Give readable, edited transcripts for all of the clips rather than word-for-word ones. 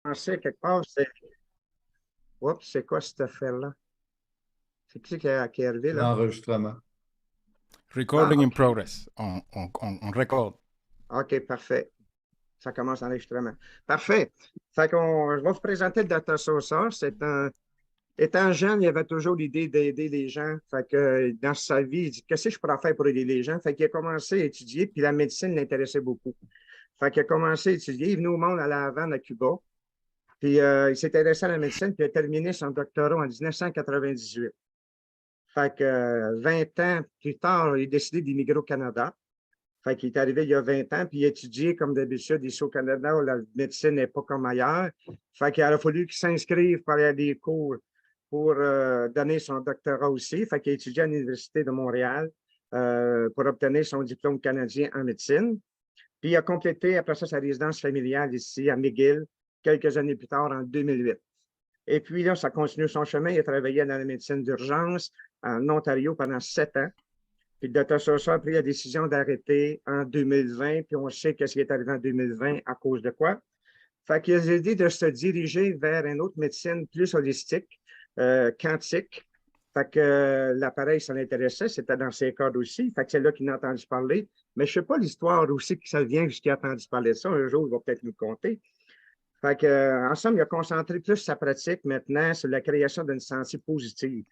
pensais quelque part, c'est. Oups, c'est quoi cette affaire-là? C'est qui est arrivé là? L'enregistrement. Ah, Recording in OK. progress. On record. OK, parfait. Ça commence l'enregistrement. Parfait. Je vais vous présenter le Data Sourcer. Étant jeune, il avait toujours l'idée d'aider les gens. Dans sa vie, il dit, qu'est-ce que je pourrais faire pour aider les gens? Fait qu'il a commencé à étudier, puis la médecine l'intéressait beaucoup. Fait qu'il a commencé à étudier. Il est venu au monde à La Havane, à Cuba. Puis il s'est intéressé à la médecine, puis il a terminé son doctorat en 1998. 20 ans plus tard, il a décidé d'immigrer au Canada. Fait qu'il est arrivé il y a 20 ans, puis il a étudié comme d'habitude ici au Canada où la médecine n'est pas comme ailleurs. Fait qu'il a fallu qu'il s'inscrive pour aller à des cours pour donner son doctorat aussi. Fait qu'il a étudié à l'Université de Montréal pour obtenir son diplôme canadien en médecine. Puis il a complété après ça sa résidence familiale ici à McGill quelques années plus tard en 2008. Et puis là, ça continue son chemin. Il a travaillé dans la médecine d'urgence en Ontario pendant 7 ans. Puis le docteur Sosa a pris la décision d'arrêter en 2020, puis on sait qu'est-ce qui est arrivé en 2020 à cause de quoi. Fait qu'il a décidé de se diriger vers une autre médecine plus holistique, quantique. Fait que l'appareil, ça l'intéressait, c'était dans ses cordes aussi. Fait que c'est là qu'il a entendu parler. Mais je ne sais pas l'histoire aussi que ça vient jusqu'à entendu parler de ça. Un jour, il va peut-être nous conter. Fait que, ensemble, il a concentré plus sa pratique maintenant sur la création d'une santé positive.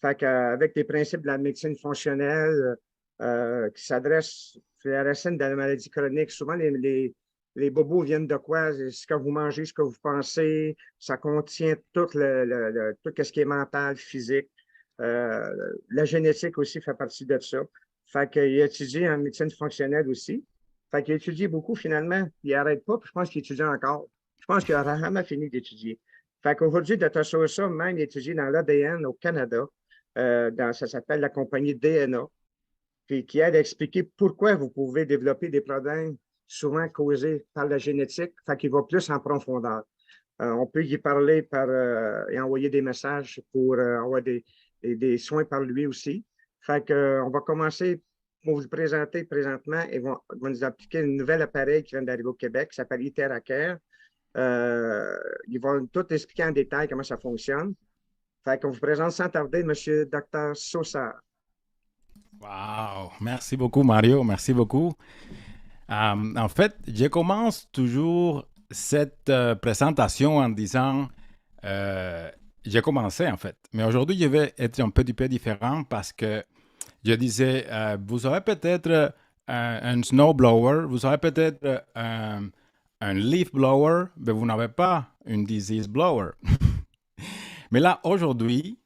Fait qu'avec les principes de la médecine fonctionnelle qui s'adressent sur la racine de la maladie chronique, souvent les bobos viennent de quoi? Ce que vous mangez, ce que vous pensez, ça contient tout ce qui est mental, physique. La génétique aussi fait partie de ça. Fait qu'il a étudié en médecine fonctionnelle aussi. Fait qu'il a étudié beaucoup finalement. Il n'arrête pas, puis je pense qu'il étudie encore. Je pense qu'il a vraiment fini d'étudier. Fait qu'aujourd'hui, Dr. Sosa même étudie dans l'ADN au Canada. Ça s'appelle la compagnie DNA, puis qui aide à expliquer pourquoi vous pouvez développer des problèmes souvent causés par la génétique, fait qu'il va plus en profondeur. On peut y parler et envoyer des messages pour avoir des soins par lui aussi. On va commencer pour vous présenter présentement et vont nous appliquer un nouvel appareil qui vient d'arriver au Québec, qui s'appelle IteraCare. Ils vont tout expliquer en détail comment ça fonctionne. Fait qu'on vous présente sans tarder M. Dr. Sosa. Wow. Merci beaucoup, Mario. Merci beaucoup. En fait, je commence toujours cette présentation en disant j'ai commencé en fait. Mais aujourd'hui, je vais être un petit peu différent parce que je disais vous aurez peut-être un snowblower, vous aurez peut-être un leaf blower, mais vous n'avez pas une disease blower. Mais là, aujourd'hui,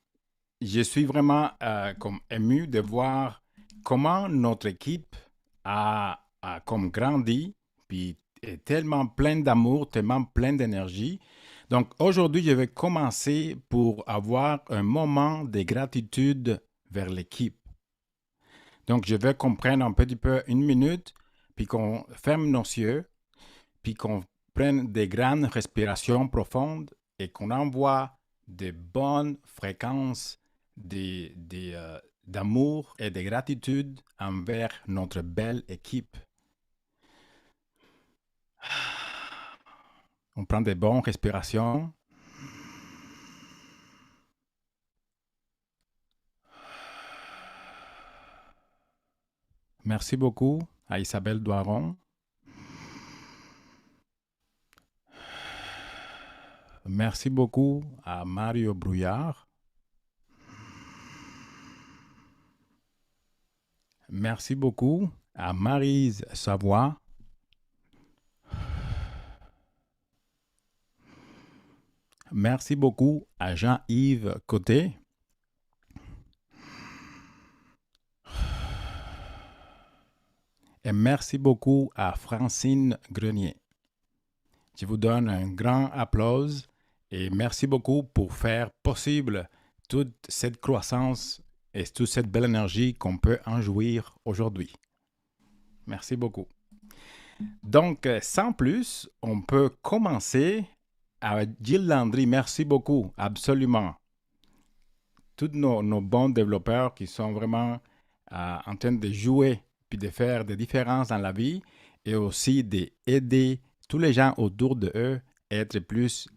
je suis vraiment comme ému de voir comment notre équipe a comme grandi, puis est tellement plein d'amour, tellement plein d'énergie. Donc aujourd'hui, je vais commencer pour avoir un moment de gratitude vers l'équipe. Donc je vais comprendre un petit peu une minute, puis qu'on ferme nos yeux, puis qu'on prenne des grandes respirations profondes et qu'on envoie des bonnes fréquences d'amour et de gratitude envers notre belle équipe. On prend des bonnes respirations. Merci beaucoup à Isabelle Doiron. Merci beaucoup à Mario Brouillard. Merci beaucoup à Maryse Savoie. Merci beaucoup à Jean-Yves Côté. Et merci beaucoup à Francine Grenier. Je vous donne un grand applause et merci beaucoup pour faire possible toute cette croissance et toute cette belle énergie qu'on peut en jouir aujourd'hui. Merci beaucoup. Donc, sans plus, on peut commencer à Gilles Landry. Merci beaucoup, absolument. Tous nos bons développeurs qui sont vraiment en train de jouer puis de faire des différences dans la vie et aussi d'aider tous les gens autour de eux être plus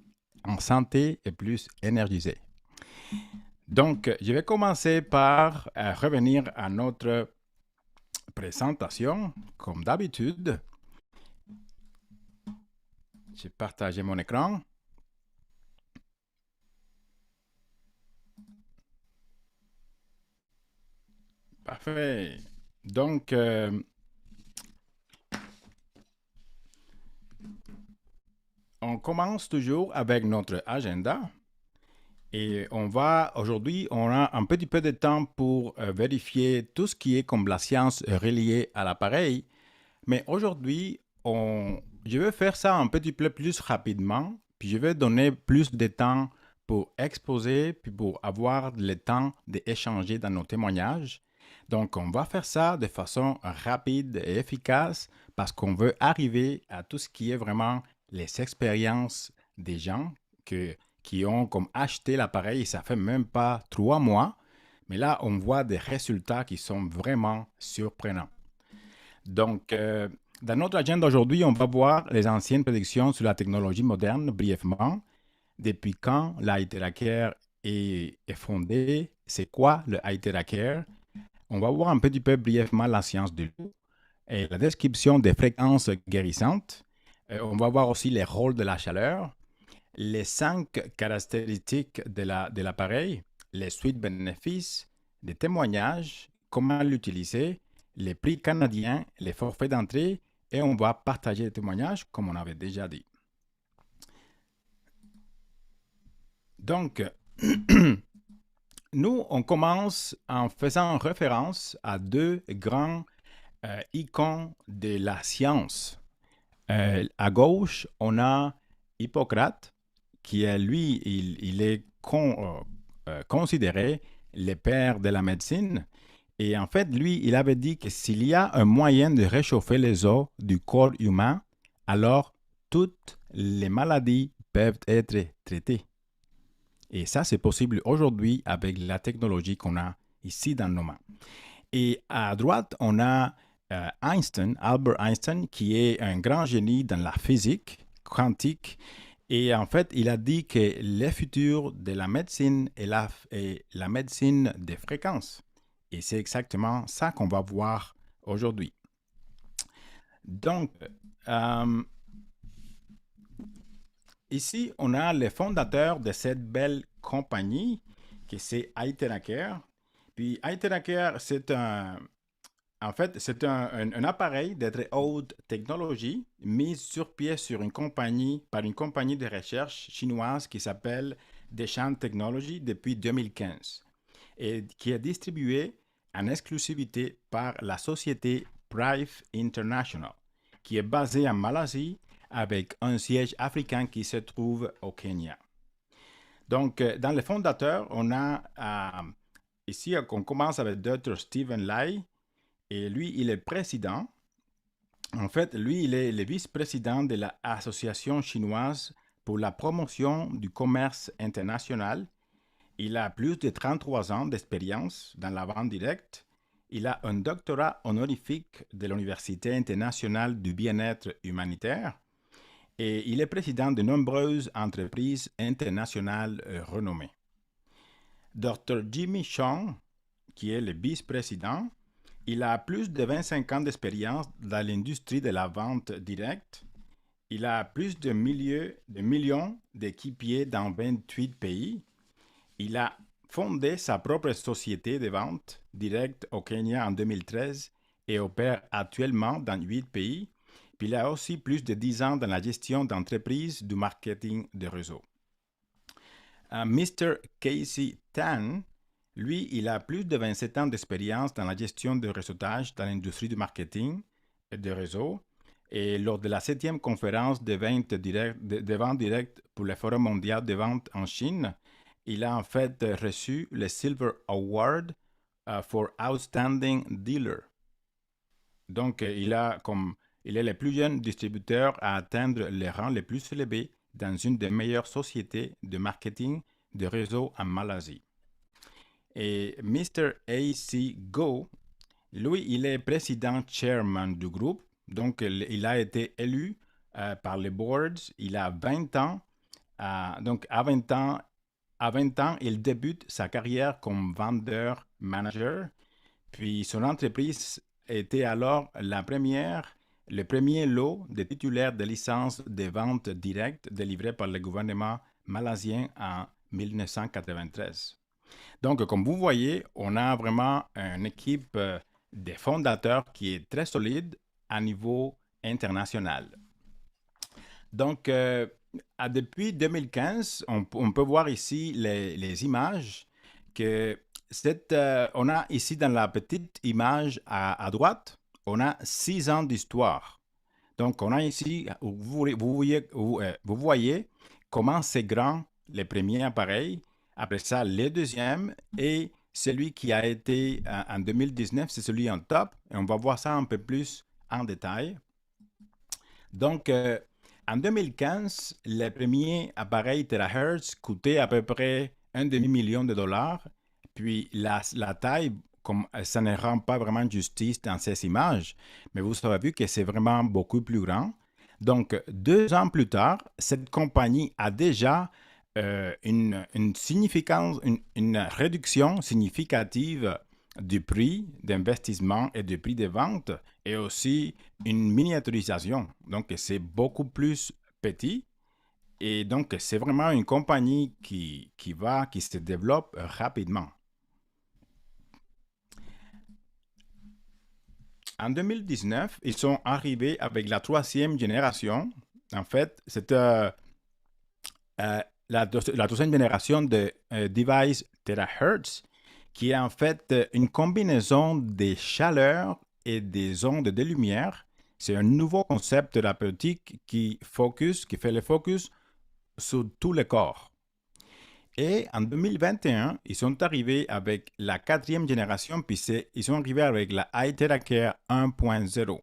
en santé et plus énergisé. Donc, je vais commencer par revenir à notre présentation, comme d'habitude. J'ai partagé mon écran. Parfait. Donc, on commence toujours avec notre agenda. Et aujourd'hui, on a un petit peu de temps pour vérifier tout ce qui est comme la science reliée à l'appareil. Mais aujourd'hui, je vais faire ça un petit peu plus rapidement, puis je vais donner plus de temps pour exposer, puis pour avoir le temps d'échanger dans nos témoignages. Donc, on va faire ça de façon rapide et efficace parce qu'on veut arriver à tout ce qui est vraiment les expériences des gens qui ont comme acheté l'appareil, ça fait même pas 3 mois, mais là, on voit des résultats qui sont vraiment surprenants. Donc, dans notre agenda aujourd'hui, on va voir les anciennes prédictions sur la technologie moderne brièvement. Depuis quand l'ITeraCare est fondé? C'est quoi le ITeraCare? On va voir un petit peu brièvement la science du loup et la description des fréquences guérissantes. On va voir aussi les rôles de la chaleur, les 5 caractéristiques de l'appareil, les suites bénéfices, des témoignages, comment l'utiliser, les prix canadiens, les forfaits d'entrée, et on va partager les témoignages comme on avait déjà dit. Donc, nous, on commence en faisant référence à 2 grands icônes de la science. À gauche, on a Hippocrate, qui est lui, il est considéré le père de la médecine. Et en fait, lui, il avait dit que s'il y a un moyen de réchauffer les os du corps humain, alors toutes les maladies peuvent être traitées. Et ça, c'est possible aujourd'hui avec la technologie qu'on a ici dans nos mains. Et à droite, on a Albert Einstein, qui est un grand génie dans la physique quantique. Et en fait, il a dit que le futur de la médecine est la médecine des fréquences. Et c'est exactement ça qu'on va voir aujourd'hui. Donc, ici, on a le fondateur de cette belle compagnie, qui c'est ITeraCare. Puis ITeraCare, c'est un appareil de très haute technologie mis sur pied par une compagnie de recherche chinoise qui s'appelle Deshan Technology depuis 2015 et qui est distribué en exclusivité par la société Prive International, qui est basée en Malaisie avec un siège africain qui se trouve au Kenya. Donc, dans les fondateurs, on a ici, on commence avec Dr. Stephen Lai, et lui, il est président. En fait, lui, il est le vice-président de l'Association chinoise pour la promotion du commerce international. Il a plus de 33 ans d'expérience dans la vente directe. Il a un doctorat honorifique de l'Université internationale du bien-être humanitaire. Et il est président de nombreuses entreprises internationales renommées. Dr. Jimmy Chong, qui est le vice-président, il a plus de 25 ans d'expérience dans l'industrie de la vente directe. Il a plus de millions d'équipiers dans 28 pays. Il a fondé sa propre société de vente directe au Kenya en 2013 et opère actuellement dans 8 pays. Puis il a aussi plus de 10 ans dans la gestion d'entreprises du marketing de réseau. Mr. Casey Tan, lui, il a plus de 27 ans d'expérience dans la gestion de réseautage dans l'industrie du marketing et de réseau. Et lors de la 7e conférence de vente directe pour le Forum mondial de vente en Chine, il a en fait reçu le Silver Award for Outstanding Dealer. Donc, il est le plus jeune distributeur à atteindre les rangs les plus élevés dans une des meilleures sociétés de marketing de réseau en Malaisie. Et Mr. A.C. Go, lui, il est président chairman du groupe. Donc, il a été élu par les boards. Il a 20 ans. Donc, à 20 ans, il débute sa carrière comme vendeur-manager. Puis, son entreprise était alors le premier lot de titulaires de licences de vente directe délivrées par le gouvernement malaisien en 1993. Donc, comme vous voyez, on a vraiment une équipe de fondateurs qui est très solide à niveau international. Donc, depuis 2015, on peut voir ici les images que on a ici dans la petite image à droite, on a 6 ans d'histoire. Donc, on a ici, vous voyez comment c'est grand les premiers appareils, après ça, les deuxièmes, et celui qui a été en 2019, c'est celui en top, et on va voir ça un peu plus en détail. Donc, en 2015, les premiers appareils terahertz coûtaient à peu près un demi-million de dollars. Puis la taille, comme ça ne rend pas vraiment justice dans ces images, mais vous avez vu que c'est vraiment beaucoup plus grand. Donc, 2 ans plus tard, cette compagnie a déjà une réduction significative du prix d'investissement et du prix de vente et aussi une miniaturisation. Donc, c'est beaucoup plus petit et donc, c'est vraiment une compagnie qui se développe rapidement. En 2019, ils sont arrivés avec la 3e génération. En fait, c'est la 3e génération de device terahertz qui est en fait une combinaison des chaleurs et des ondes de lumière. C'est un nouveau concept thérapeutique qui fait le focus sur tout le corps. Et en 2021, ils sont arrivés avec la 4e génération, puis ils sont arrivés avec la iTeracare 1.0.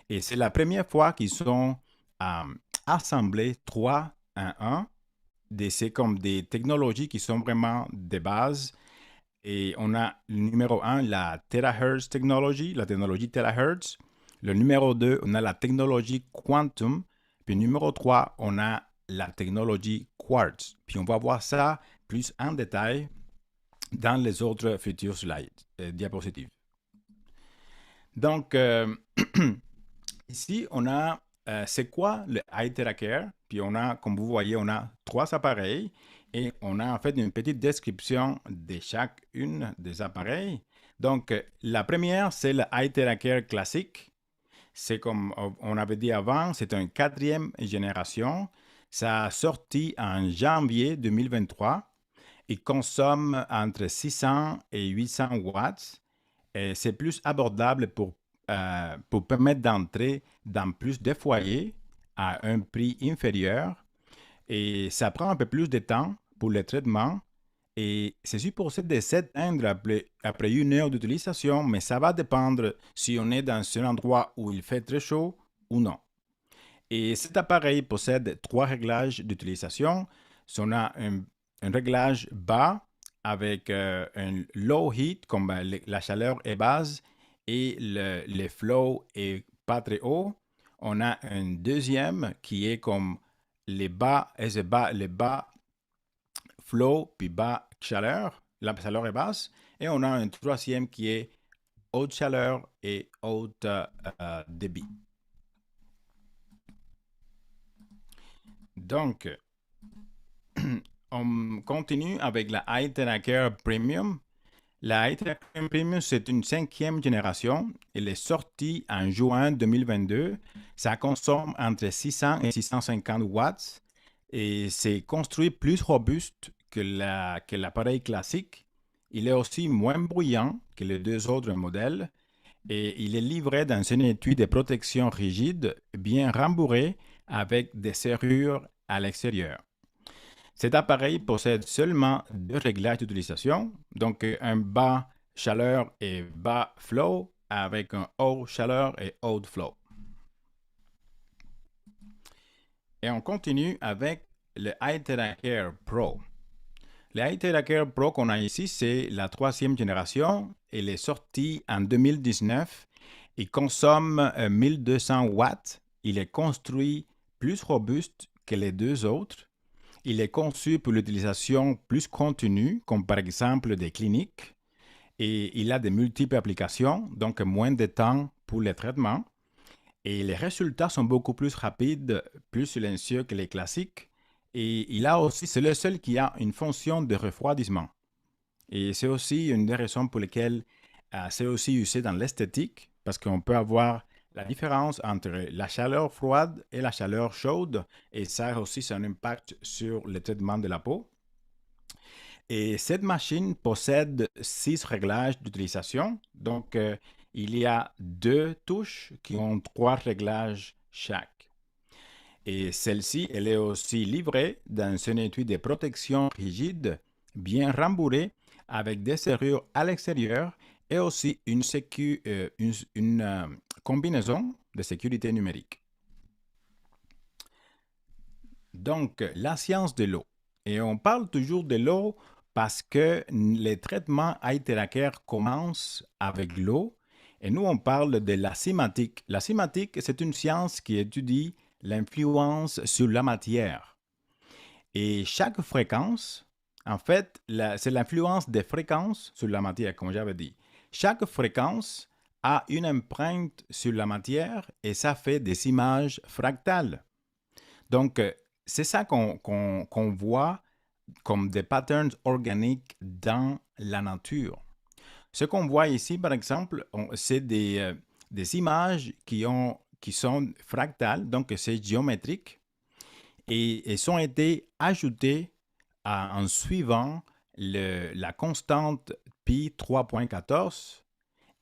Et c'est la première fois qu'ils ont assemblé 3 en 1. C'est comme des technologies qui sont vraiment de base. Et on a le numéro 1, la terahertz technology, la technologie terahertz. Le numéro 2, on a la technologie quantum. Puis numéro 3, on a la technologie quartz. Puis on va voir ça plus en détail dans les autres futurs slides, diapositives. Donc, ici, on a c'est quoi le iTeracare? Puis on a, comme vous voyez, on a 3 appareils et on a en fait une petite description de chacune des appareils. Donc, la première, c'est le iTeracare classique. C'est comme on avait dit avant, c'est une 4e génération. Ça a sorti en janvier 2023. Il consomme entre 600 et 800 watts. Et c'est plus abordable pour permettre d'entrer dans plus de foyers à un prix inférieur. Et ça prend un peu plus de temps pour le traitement. Et c'est supposé de s'éteindre après 1 heure d'utilisation, mais ça va dépendre si on est dans un endroit où il fait très chaud ou non. Et cet appareil possède 3 réglages d'utilisation. On a un réglage bas avec un low heat, comme la chaleur est basse et le flow est pas très haut. On a un deuxième qui est comme les bas flow puis bas chaleur. La chaleur est basse. Et on a un troisième qui est haute chaleur et haute débit. Donc, on continue avec la iTeracare Premium. La iTeracare Premium, c'est une 5e génération. Elle est sortie en juin 2022. Ça consomme entre 600 et 650 watts et c'est construit plus robuste que l'appareil classique. Il est aussi moins bruyant que les 2 autres modèles et il est livré dans un étui de protection rigide bien rembourré avec des serrures à l'extérieur. Cet appareil possède seulement 2 réglages d'utilisation, donc un bas chaleur et bas flow avec un haut chaleur et haut flow. Et on continue avec le iTeracare Pro. Le iTeracare Pro qu'on a ici, c'est la 3e génération. Elle est sortie en 2019. Il consomme 1200 watts il est construit plus robuste que les deux autres. Il est conçu pour l'utilisation plus continue, comme par exemple des cliniques, et il a de multiples applications, donc moins de temps pour les traitements. Et les résultats sont beaucoup plus rapides, plus silencieux que les classiques. Et il a aussi, c'est le seul qui a une fonction de refroidissement. Et c'est aussi une des raisons pour lesquelles c'est aussi usé dans l'esthétique, parce qu'on peut avoir la différence entre la chaleur froide et la chaleur chaude, et ça aussi, c'est un impact sur le traitement de la peau. Et cette machine possède 6 réglages d'utilisation. Donc, il y a 2 touches qui ont 3 réglages chaque. Et celle-ci, elle est aussi livrée dans un étui de protection rigide, bien rembourré, avec des serrures à l'extérieur et aussi une combinaison de sécurité numérique. Donc, la science de l'eau. Et on parle toujours de l'eau parce que les traitements Heiteracker commencent avec l'eau. Et nous, on parle de la sémantique. La sémantique, c'est une science qui étudie l'influence sur la matière. Et chaque fréquence, en fait, c'est l'influence des fréquences sur la matière, comme j'avais dit. Chaque fréquence a une empreinte sur la matière et ça fait des images fractales. Donc, c'est ça qu'on voit comme des patterns organiques dans la nature. Ce qu'on voit ici, par exemple, c'est des images qui sont fractales, donc c'est géométrique, et elles ont été ajoutées en suivant la constante pi 3.14,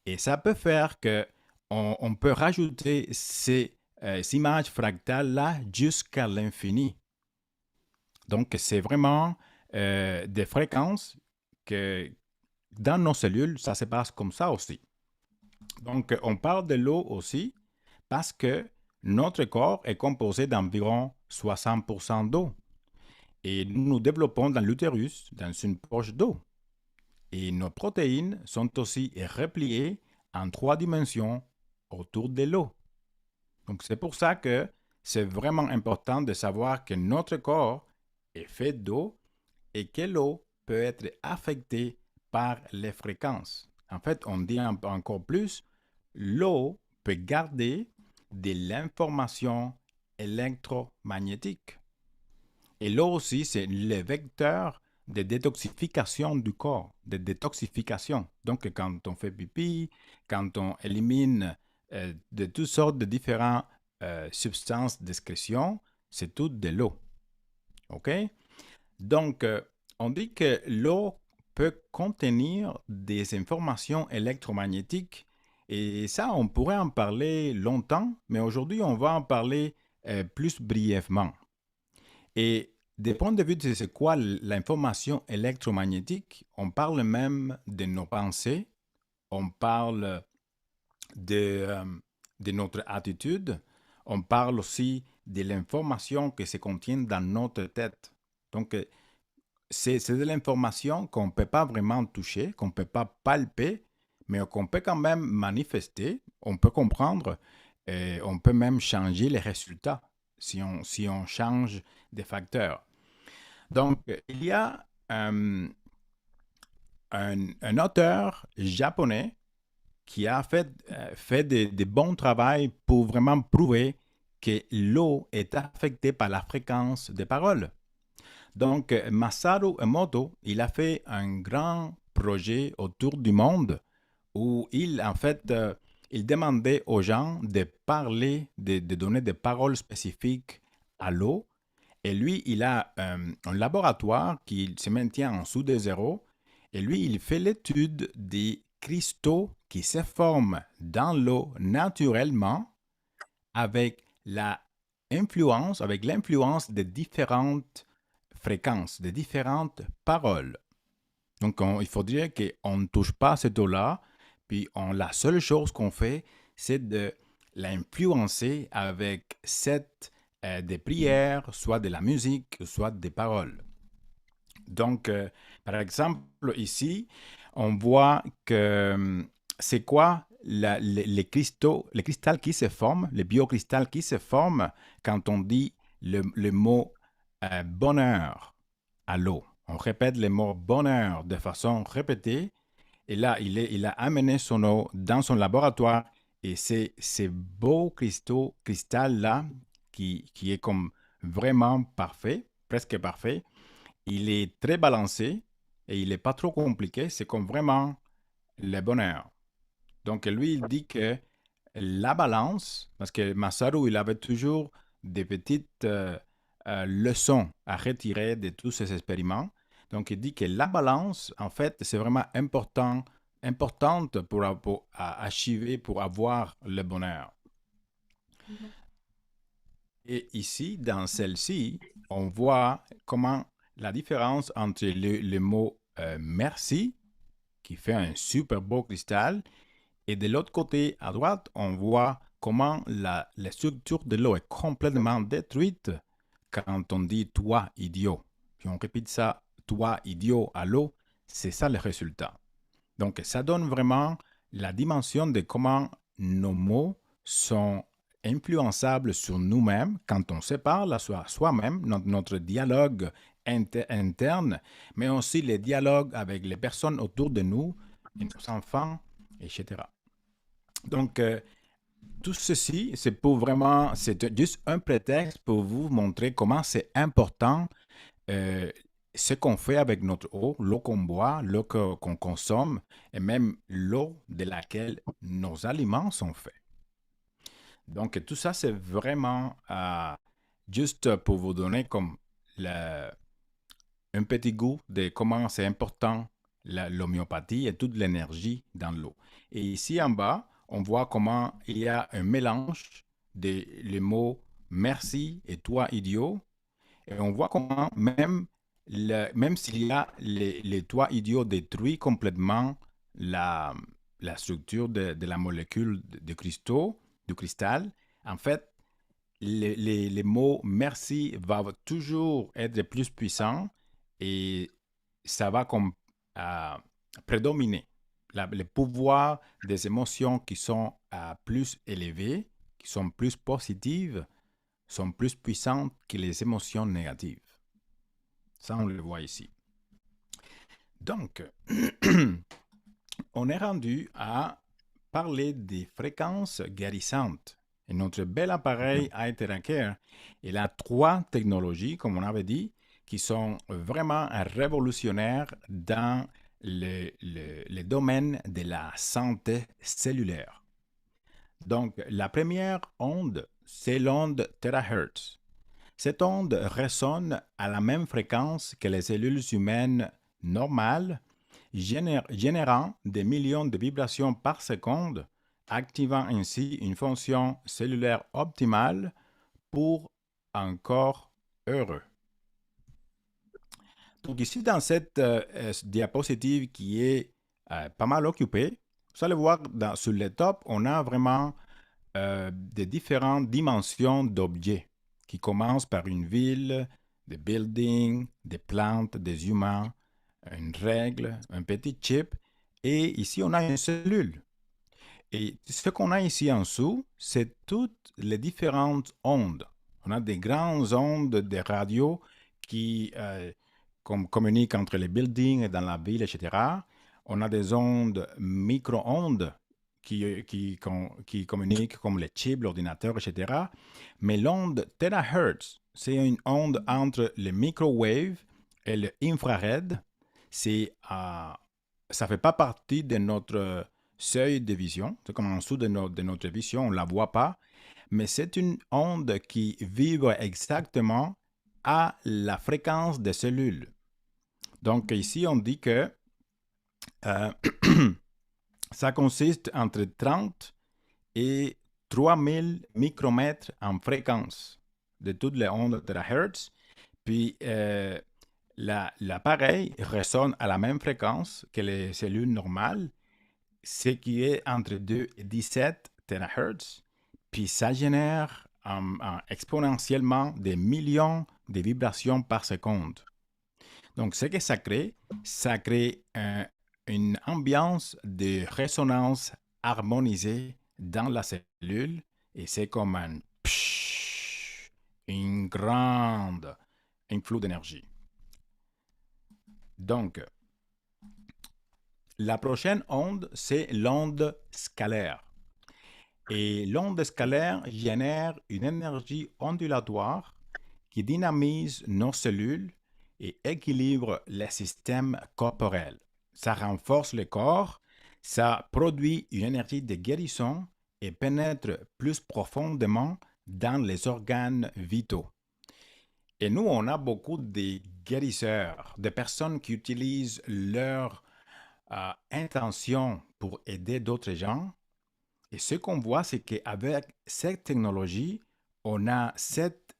et ça peut faire que on peut rajouter ces images fractales-là jusqu'à l'infini. Donc, c'est vraiment des fréquences que dans nos cellules, ça se passe comme ça aussi. Donc, on parle de l'eau aussi parce que notre corps est composé d'environ 60% d'eau. Et nous nous développons dans l'utérus, dans une poche d'eau. Et nos protéines sont aussi repliées en 3 dimensions autour de l'eau. Donc, c'est pour ça que c'est vraiment important de savoir que notre corps est fait d'eau et que l'eau peut être affectée par les fréquences. En fait, on dit encore plus, l'eau peut garder de l'information électromagnétique. Et l'eau aussi, c'est le vecteur de détoxification du corps, de détoxification. Donc, quand on fait pipi, quand on élimine de toutes sortes de différentes substances d'excrétion, c'est tout de l'eau. OK? Donc, on dit que l'eau peut contenir des informations électromagnétiques et ça, on pourrait en parler longtemps, mais aujourd'hui, on va en parler plus brièvement. Et des points de vue de c'est quoi l'information électromagnétique, on parle même de nos pensées, on parle de, de notre attitude, on parle aussi de l'information qui se contient dans notre tête. Donc, c'est de l'information qu'on ne peut pas vraiment toucher, qu'on ne peut pas palper, mais qu'on peut quand même manifester, on peut comprendre, et on peut même changer les résultats si on change des facteurs. Donc, il y a un auteur japonais qui a fait de bons travaux pour vraiment prouver que l'eau est affectée par la fréquence des paroles. Donc, Masaru Emoto, il a fait un grand projet autour du monde où il demandait aux gens de parler, de donner des paroles spécifiques à l'eau. Et lui, il a un laboratoire qui se maintient en dessous de zéro. Et lui, il fait l'étude des cristaux qui se forment dans l'eau naturellement avec l'influence de différentes fréquences, de différentes paroles. Donc, il faudrait qu'on ne touche pas cette eau-là, puis la seule chose qu'on fait, c'est de l'influencer avec des prières, soit de la musique, soit des paroles. Donc, par exemple, ici, on voit que c'est quoi les cristals qui se forment, les biocristals qui se forment quand on dit le mot bonheur à l'eau. On répète le mot bonheur de façon répétée. Et là, il a amené son eau dans son laboratoire. Et c'est ces beaux cristal-là qui est comme vraiment parfait, presque parfait. Il est très balancé et il n'est pas trop compliqué. C'est comme vraiment le bonheur. Donc, lui, il dit que la balance, parce que Masaru, il avait toujours des petites leçons à retirer de tous ces expériments. Donc, il dit que la balance, en fait, c'est vraiment importante pour achiver, pour avoir le bonheur. Et ici, dans celle-ci, on voit comment la différence entre le mot merci, qui fait un super beau cristal, et de l'autre côté, à droite, on voit comment la structure de l'eau est complètement détruite quand on dit toi, idiot. Puis on répète ça, toi, idiot, à l'eau, c'est ça le résultat. Donc, ça donne vraiment la dimension de comment nos mots sont influençables sur nous-mêmes quand on se parle à soi-même, notre dialogue interne, mais aussi les dialogues avec les personnes autour de nous, nos enfants, etc. Donc, tout ceci, c'est juste un prétexte pour vous montrer comment c'est important ce qu'on fait avec notre eau, l'eau qu'on boit, l'eau qu'on consomme, et même l'eau de laquelle nos aliments sont faits. Donc, tout ça, c'est vraiment juste pour vous donner comme un petit goût de comment c'est important l'homéopathie et toute l'énergie dans l'eau. Et ici en bas, on voit comment il y a un mélange des mots merci et toi idiot. Et on voit comment même s'il y a les toi idiot détruit complètement la structure de la molécule de cristaux, du cristal, en fait, les mots merci va toujours être plus puissant et ça va comme prédominer. Le pouvoir des émotions qui sont plus élevées, qui sont plus positives, sont plus puissantes que les émotions négatives. Ça, on le voit ici. Donc, on est rendu à parler des fréquences guérissantes. Et notre bel appareil iTheraCare, il a 3 technologies, comme on avait dit, qui sont vraiment révolutionnaires dans le domaine de la santé cellulaire. Donc, la première onde, c'est l'onde terahertz. Cette onde résonne à la même fréquence que les cellules humaines normales, générant des millions de vibrations par seconde, activant ainsi une fonction cellulaire optimale pour un corps heureux. Donc ici, dans cette diapositive qui est pas mal occupée, vous allez voir sur le top, on a vraiment des différentes dimensions d'objets qui commencent par une ville, des buildings, des plantes, des humains, une règle, un petit chip, et ici on a une cellule. Et ce qu'on a ici en dessous, c'est toutes les différentes ondes. On a des grandes ondes de radio qui communiquent entre les buildings et dans la ville, etc. On a des ondes micro-ondes qui communiquent comme les chips, l'ordinateur, etc. Mais l'onde terahertz, c'est une onde entre le microwave et l'infrared. Ça ne fait pas partie de notre seuil de vision. C'est comme en dessous de notre vision, on ne la voit pas. Mais c'est une onde qui vibre exactement à la fréquence des cellules. Donc ici, on dit que ça consiste entre 30 et 3000 micromètres en fréquence de toutes les ondes terahertz. Puis l'appareil résonne à la même fréquence que les cellules normales, ce qui est entre 2 et 17 terahertz. Puis ça génère exponentiellement des millions de vibrations par seconde. Donc, ce que ça crée une ambiance de résonance harmonisé dans la cellule et c'est comme un psh, une grande influx d'énergie. Donc, la prochaine onde, c'est l'onde scalaire. Et l'onde scalaire génère une énergie ondulatoire qui dynamise nos cellules et équilibre les systèmes corporels. Ça renforce le corps, ça produit une énergie de guérison et pénètre plus profondément dans les organes vitaux. Et nous, on a beaucoup de guérisseurs, de personnes qui utilisent leur intention pour aider d'autres gens. Et ce qu'on voit, c'est qu'avec cette technologie, on a cette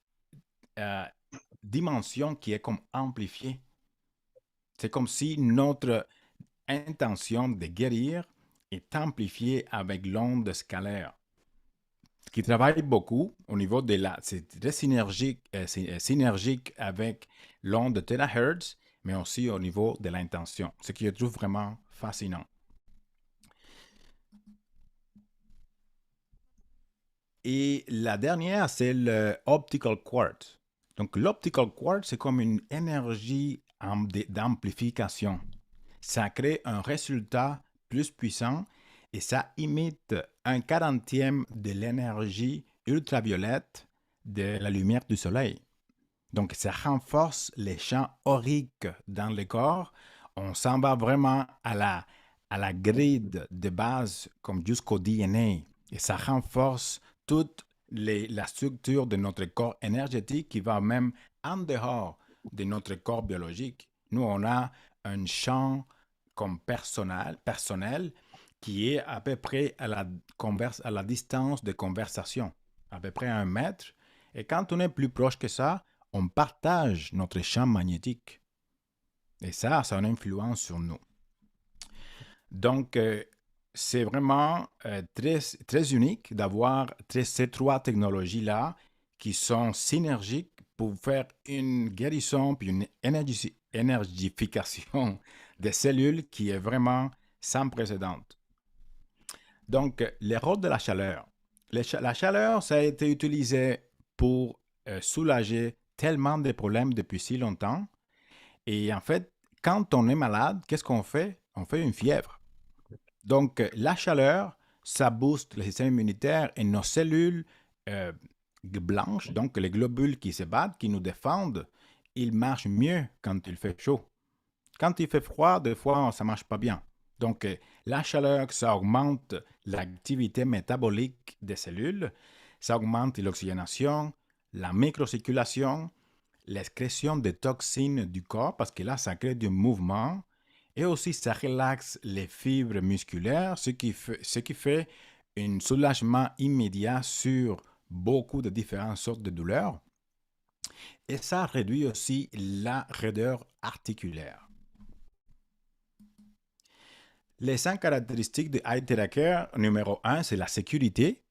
euh, dimension qui est comme amplifiée. C'est comme si notre intention de guérir est amplifiée avec l'onde scalaire, qui travaille beaucoup au niveau de la... C'est très synergique avec l'onde terahertz, mais aussi au niveau de l'intention, ce que je trouve vraiment fascinant. Et la dernière, c'est l'optical quartz. Donc, l'optical quartz, c'est comme une énergie d'amplification. Ça crée un résultat plus puissant et ça imite un 40e de l'énergie ultraviolette de la lumière du soleil. Donc, ça renforce les champs auriques dans le corps. On s'en va vraiment à la grille de base, comme jusqu'au DNA. Et ça renforce toute la structure de notre corps énergétique qui va même en dehors de notre corps biologique. Nous, on a un champ comme personnel qui est à peu près à la distance de conversation, à peu près 1 mètre. Et quand on est plus proche que ça, on partage notre champ magnétique. Et ça a une influence sur nous. Donc, c'est vraiment très unique d'avoir ces 3 technologies-là qui sont synergiques pour faire une guérison puis une énergification des cellules qui est vraiment sans précédent. Donc, le rôle de la chaleur. La chaleur, ça a été utilisé pour soulager tellement de problèmes depuis si longtemps. Et en fait, quand on est malade, qu'est-ce qu'on fait? On fait une fièvre. Donc, la chaleur, ça booste le système immunitaire et nos cellules blanches, donc les globules qui se battent, qui nous défendent, ils marchent mieux quand il fait chaud. Quand il fait froid, des fois, ça ne marche pas bien. Donc, la chaleur, ça augmente l'activité métabolique des cellules, ça augmente l'oxygénation, la microcirculation, l'excrétion des toxines du corps, parce que là, ça crée du mouvement, et aussi ça relaxe les fibres musculaires, ce qui fait un soulagement immédiat sur beaucoup de différentes sortes de douleurs. Et ça réduit aussi la raideur articulaire. Les 5 caractéristiques de Eye Tracker, numéro 1, c'est la sécurité.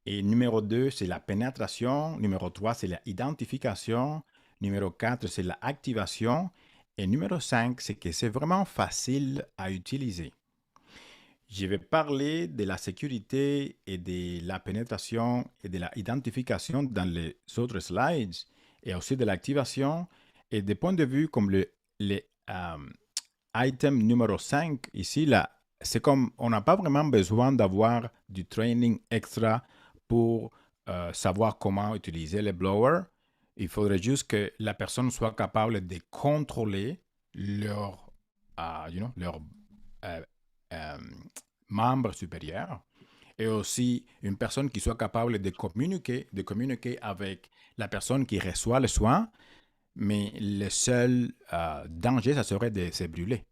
Et numéro 2, c'est la pénétration. Numéro 3, c'est l'identification. Numéro 4, c'est l'activation. Et numéro 5, c'est que c'est vraiment facile à utiliser. Je vais parler de la sécurité et de la pénétration et de l'identification dans les autres slides et aussi de l'activation. Et des points de vue comme les item numéro 5, ici, là, c'est comme on n'a pas vraiment besoin d'avoir du training extra pour savoir comment utiliser les blowers. Il faudrait juste que la personne soit capable de contrôler leur, leur membre supérieur et aussi une personne qui soit capable de communiquer avec la personne qui reçoit le soin. Mais le seul danger, ça serait de se brûler.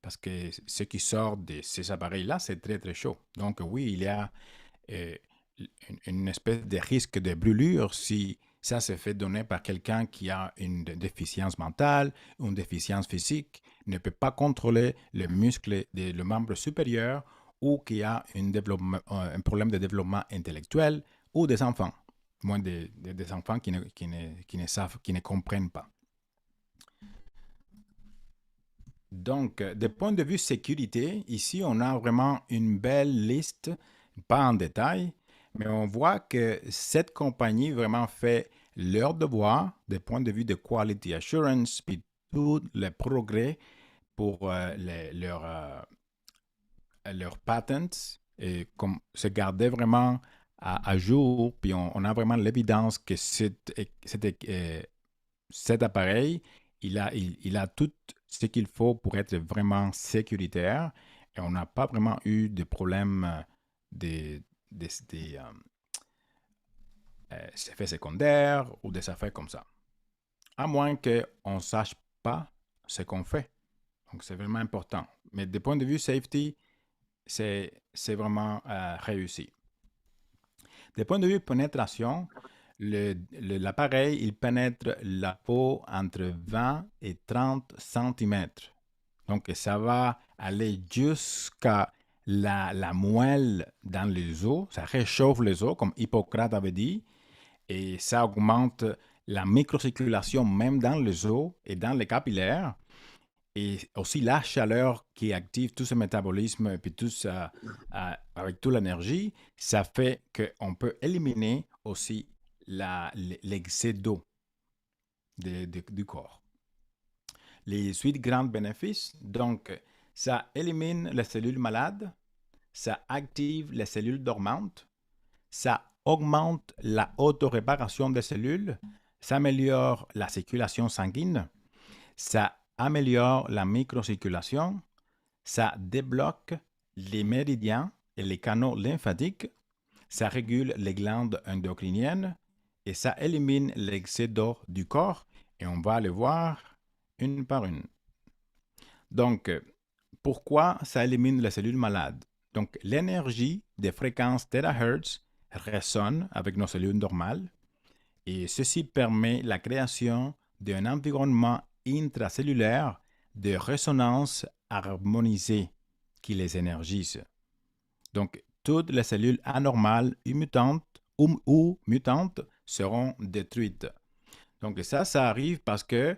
Parce que ce qui sort de ces appareils-là, c'est très, très chaud. Donc oui, il y a une espèce de risque de brûlure si ça se fait donner par quelqu'un qui a une déficience mentale, une déficience physique, ne peut pas contrôler le muscle le membre supérieur ou qui a un problème de développement intellectuel ou des enfants, moins des enfants qui ne comprennent pas. Donc, de point de vue sécurité, ici, on a vraiment une belle liste, pas en détail, mais on voit que cette compagnie vraiment fait leur devoir de point de vue de quality assurance, puis tous les progrès pour leurs patents et comme se garder vraiment à jour, puis on a vraiment l'évidence que cet appareil, il a tout ce qu'il faut pour être vraiment sécuritaire et on n'a pas vraiment eu de problème des, effets secondaires ou des affaires comme ça. À moins qu'on ne sache pas ce qu'on fait. Donc, c'est vraiment important. Mais du point de vue safety, c'est vraiment réussi. Du point de vue pénétration, l'appareil, il pénètre la peau entre 20 et 30 cm. Donc, ça va aller jusqu'à la moelle dans les os. Ça réchauffe les os, comme Hippocrate avait dit. Et ça augmente la microcirculation même dans les os et dans les capillaires. Et aussi la chaleur qui active tout ce métabolisme et puis tout ça, avec toute l'énergie, ça fait qu'on peut éliminer aussi l'excès d'eau du corps. Les 8 grands bénéfices, donc ça élimine les cellules malades, ça active les cellules dormantes, ça augmente la autoréparation des cellules, ça améliore la circulation sanguine, ça améliore la microcirculation, ça débloque les méridiens et les canaux lymphatiques, ça régule les glandes endocriniennes et ça élimine l'excès d'eau du corps et on va les voir une par une. Donc, pourquoi ça élimine les cellules malades? Donc, l'énergie des fréquences terahertz résonne avec nos cellules normales et ceci permet la création d'un environnement intracellulaire de résonance harmonisée qui les énergise. Donc, toutes les cellules anormales ou mutantes seront détruites. Donc, ça arrive parce que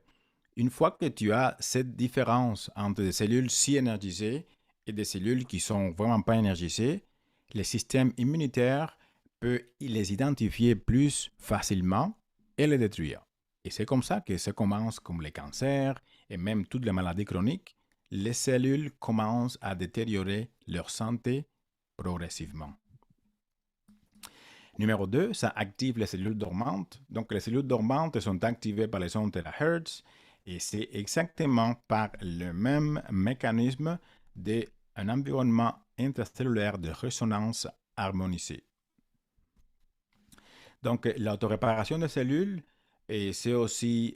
une fois que tu as cette différence entre des cellules si énergisées et des cellules qui ne sont vraiment pas énergisées, le système immunitaire peut les identifier plus facilement et les détruire. Et c'est comme ça que ça commence comme les cancers et même toutes les maladies chroniques. Les cellules commencent à détériorer leur santé progressivement. Numéro 2, ça active les cellules dormantes. Donc, les cellules dormantes sont activées par les ondes terahertz et c'est exactement par le même mécanisme d'un environnement intracellulaire de résonance harmonisée. Donc, l'autoréparation des cellules, et c'est aussi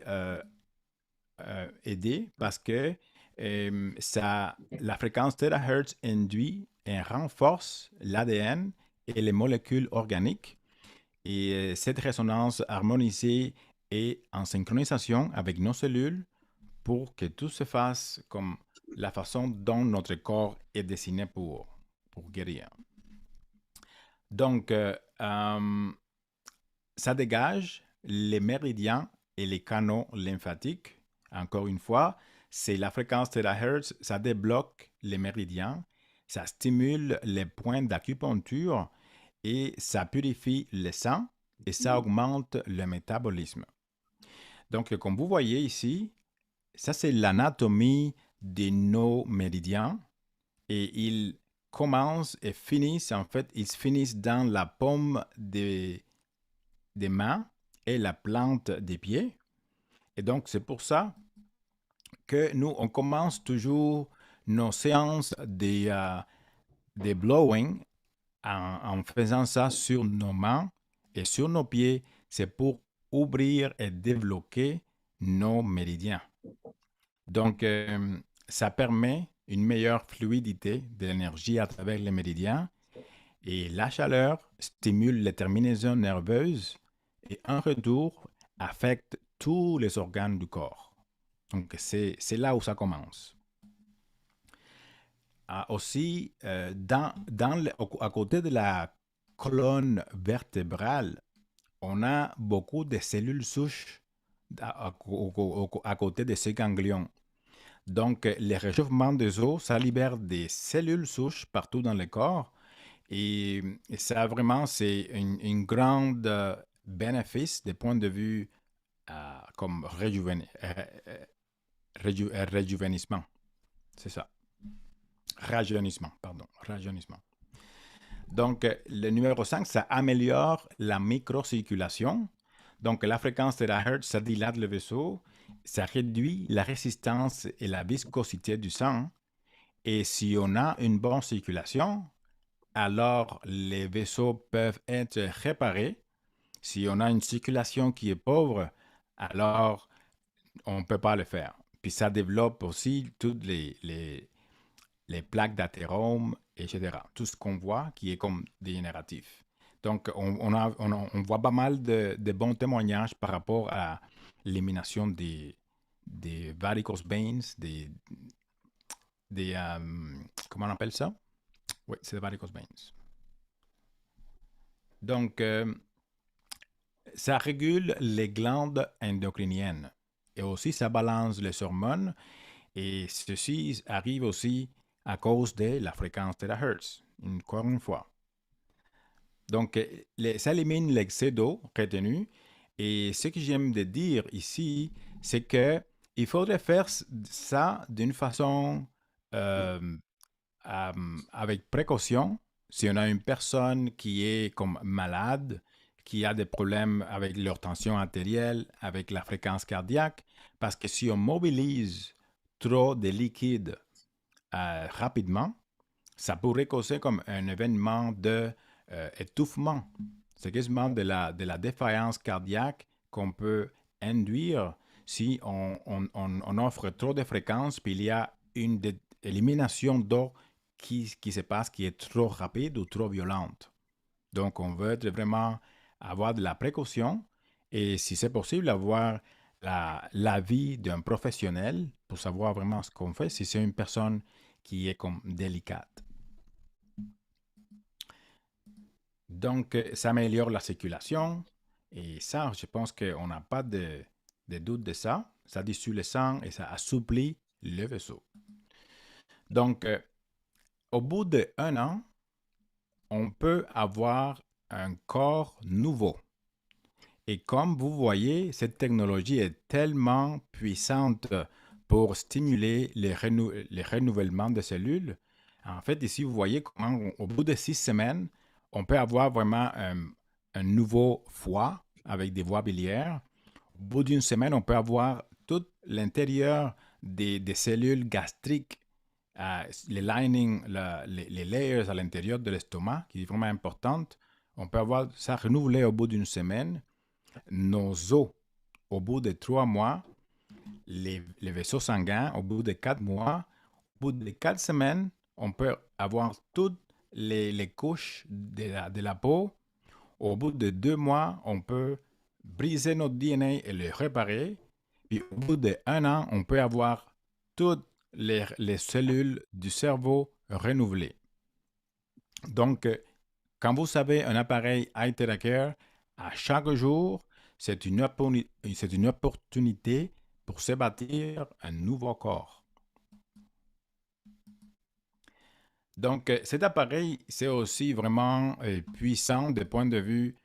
aidé parce que la fréquence terahertz induit et renforce l'ADN et les molécules organiques. Et cette résonance harmonisée est en synchronisation avec nos cellules pour que tout se fasse comme la façon dont notre corps est dessiné pour guérir. Donc, ça dégage les méridiens et les canaux lymphatiques. Encore une fois, c'est la fréquence terahertz, ça débloque les méridiens, ça stimule les points d'acupuncture et ça purifie le sang et ça augmente le métabolisme. Donc, comme vous voyez ici, ça c'est l'anatomie de nos méridiens et ils commencent et finissent, en fait, ils finissent dans la paume des mains et la plante des pieds. Et donc, c'est pour ça que nous, on commence toujours nos séances de blowing en faisant ça sur nos mains et sur nos pieds. C'est pour ouvrir et débloquer nos méridiens. Donc, ça permet une meilleure fluidité de l'énergie à travers les méridiens et la chaleur stimule les terminaisons nerveuses et en retour affecte tous les organes du corps. Donc, c'est là où ça commence. Aussi, à côté de la colonne vertébrale, on a beaucoup de cellules souches à côté de ces ganglions. Donc, le réchauffement des os, ça libère des cellules souches partout dans le corps et ça vraiment, c'est une grande bénéfice des points de vue comme réjuvénissement. C'est ça. Rajeunissement, pardon. Rajeunissement. Donc, le numéro 5, ça améliore la microcirculation. Donc, la fréquence terahertz, ça dilate le vaisseau, ça réduit la résistance et la viscosité du sang. Et si on a une bonne circulation, alors les vaisseaux peuvent être réparés. Si on a une circulation qui est pauvre, alors on ne peut pas le faire. Puis ça développe aussi toutes les plaques d'athérome, etc. Tout ce qu'on voit qui est comme dégénératif. Donc, on voit pas mal de bons témoignages par rapport à l'élimination des varicose veins, comment on appelle ça? Oui, c'est des varicose veins. Donc, ça régule les glandes endocriniennes et aussi ça balance les hormones et ceci arrive aussi à cause de la fréquence terahertz, encore une fois. Donc, ça élimine l'excès d'eau retenu. Et ce que j'aime de dire ici, c'est que il faudrait faire ça d'une façon euh, avec précaution. Si on a une personne qui est comme malade, qui a des problèmes avec leur tension artérielle, avec la fréquence cardiaque, parce que si on mobilise trop de liquide rapidement, ça pourrait causer comme un événement de étouffement. C'est quasiment de la défaillance cardiaque qu'on peut induire si on offre trop de fréquences, puis il y a une élimination d'eau qui se passe, qui est trop rapide ou trop violente. Donc, on veut vraiment avoir de la précaution et si c'est possible, avoir l'avis d'un professionnel pour savoir vraiment ce qu'on fait si c'est une personne qui est comme délicate. Donc, ça améliore la circulation et ça, je pense qu'on n'a pas de doute de ça. Ça dissout le sang et ça assouplit le vaisseau. Donc, au bout d'1 an, on peut avoir un corps nouveau. Et comme vous voyez, cette technologie est tellement puissante pour stimuler les renouvellements de cellules. En fait, ici, vous voyez comment, au bout de 6 semaines, on peut avoir vraiment un nouveau foie avec des voies biliaires. Au bout d'une semaine, on peut avoir tout l'intérieur des cellules gastriques, les lining, les layers à l'intérieur de l'estomac, qui est vraiment importante. On peut avoir ça renouvelé au bout d'une semaine. Nos os, au bout de 3 mois, les vaisseaux sanguins, au bout de 4 mois, au bout de 4 semaines, on peut avoir toutes les couches de la peau. Au bout de 2 mois, on peut briser notre DNA et le réparer. Puis au bout d'1 an, on peut avoir toutes les cellules du cerveau renouvelées. Donc, quand vous avez un appareil iTheraCare, à chaque jour, c'est une opportunité pour se bâtir un nouveau corps. Donc, cet appareil, c'est aussi vraiment puissant du point de vue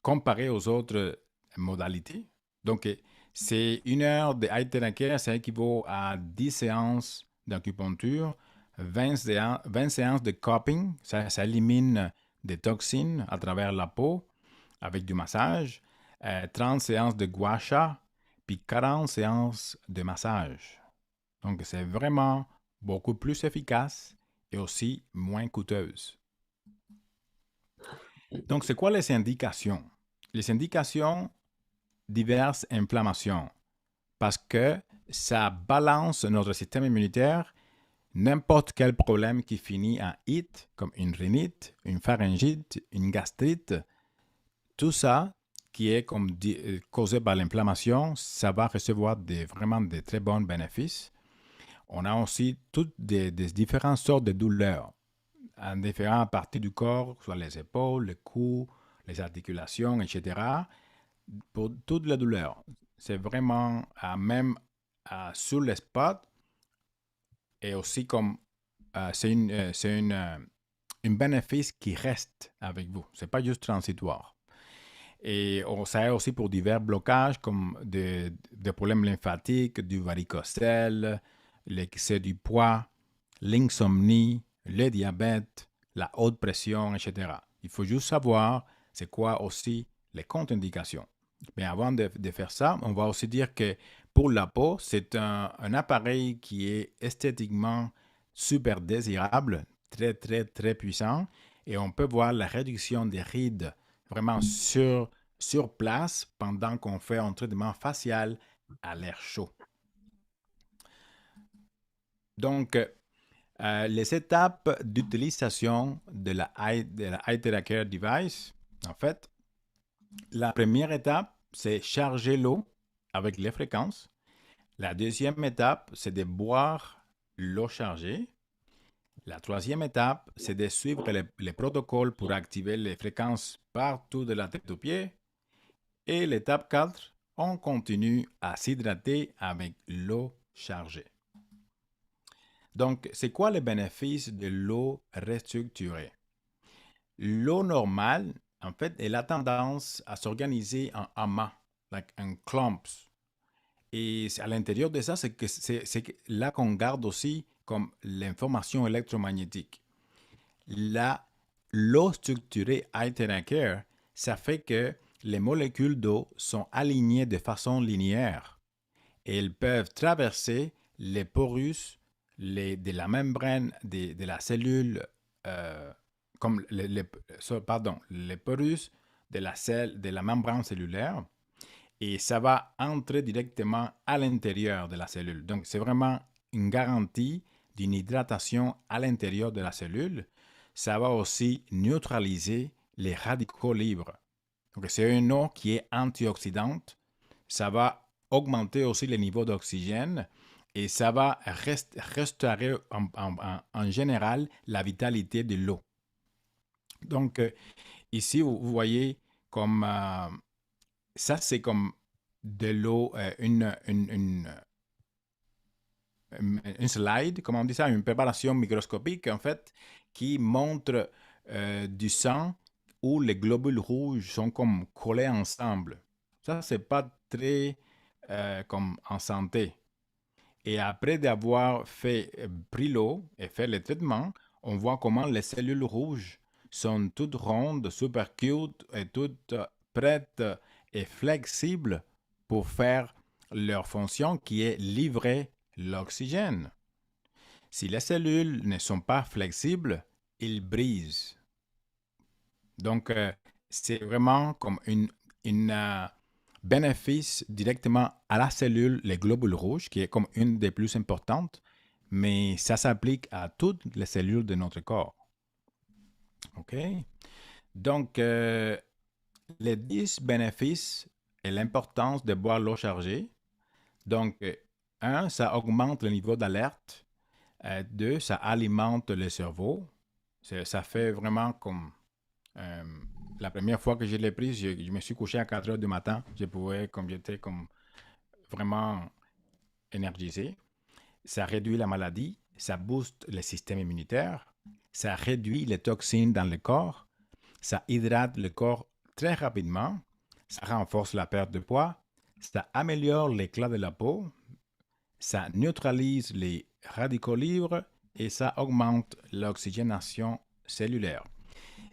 comparé aux autres modalités. Donc, c'est 1 heure de iTheraCare, ça équivaut à 10 séances d'acupuncture, 20 séances de cupping, ça élimine des toxines à travers la peau avec du massage, 30 séances de gua sha, puis 40 séances de massage. Donc, c'est vraiment beaucoup plus efficace et aussi moins coûteuse. Donc, c'est quoi les indications? Les indications, diverses inflammations, parce que ça balance notre système immunitaire. N'importe quel problème qui finit en it, comme une rhinite, une pharyngite, une gastrite, tout ça qui est comme causé par l'inflammation, ça va recevoir vraiment de très bons bénéfices. On a aussi toutes des différentes sortes de douleurs en différentes parties du corps, soit les épaules, le cou, les articulations, etc. Pour toute la douleur. C'est vraiment même sur le spot et aussi comme un bénéfice qui reste avec vous. Ce n'est pas juste transitoire. Et on sert aussi pour divers blocages comme des problèmes lymphatiques, du varicocèle, l'excès du poids, l'insomnie, le diabète, la haute pression, etc. Il faut juste savoir c'est quoi aussi les contre-indications. Mais avant de faire ça, on va aussi dire que pour la peau, c'est un appareil qui est esthétiquement super désirable, très, très, très puissant. Et on peut voir la réduction des rides vraiment sur place pendant qu'on fait un traitement facial à l'air chaud. Donc, les étapes d'utilisation de la iTheraCare Device, en fait, la première étape, c'est charger l'eau avec les fréquences. La deuxième étape, c'est de boire l'eau chargée. La troisième étape, c'est de suivre les protocoles pour activer les fréquences partout de la tête aux pieds. Et l'étape 4, on continue à s'hydrater avec l'eau chargée. Donc, c'est quoi le bénéfice de l'eau restructurée? L'eau normale, en fait, elle a tendance à s'organiser en amas, en clumps. Et à l'intérieur de ça, c'est là qu'on garde aussi comme l'information électromagnétique. L'eau structurée iTheraCare, ça fait que les molécules d'eau sont alignées de façon linéaire et elles peuvent traverser les porus de la membrane de la cellule, comme les porus de la membrane cellulaire, et ça va entrer directement à l'intérieur de la cellule. Donc, c'est vraiment une garantie d'une hydratation à l'intérieur de la cellule. Ça va aussi neutraliser les radicaux libres. Donc, c'est une eau qui est antioxydante. Ça va augmenter aussi les niveaux d'oxygène et ça va restaurer en général la vitalité de l'eau. Donc, ici, vous voyez comme ça, c'est comme de l'eau, une slide, comment on dit ça, une préparation microscopique, en fait, qui montre du sang où les globules rouges sont comme collés ensemble. Ça, c'est pas très comme en santé. Et après d'avoir pris l'eau et fait le traitement, on voit comment les cellules rouges sont toutes rondes, super cute et toutes prêtes et flexibles pour faire leur fonction qui est livrer l'oxygène. Si les cellules ne sont pas flexibles, ils brisent. Donc, c'est vraiment comme une bénéfice directement à la cellule, les globules rouges, qui est comme une des plus importantes, mais ça s'applique à toutes les cellules de notre corps. OK? Donc, les 10 bénéfices et l'importance de boire l'eau chargée. Donc, 1, ça augmente le niveau d'alerte. 2, ça alimente le cerveau. Ça fait vraiment comme... la première fois que je l'ai prise, je me suis couché à 4 heures du matin. J'étais comme vraiment énergisé. Ça réduit la maladie, ça booste le système immunitaire, ça réduit les toxines dans le corps, ça hydrate le corps très rapidement, ça renforce la perte de poids, ça améliore l'éclat de la peau, ça neutralise les radicaux libres et ça augmente l'oxygénation cellulaire.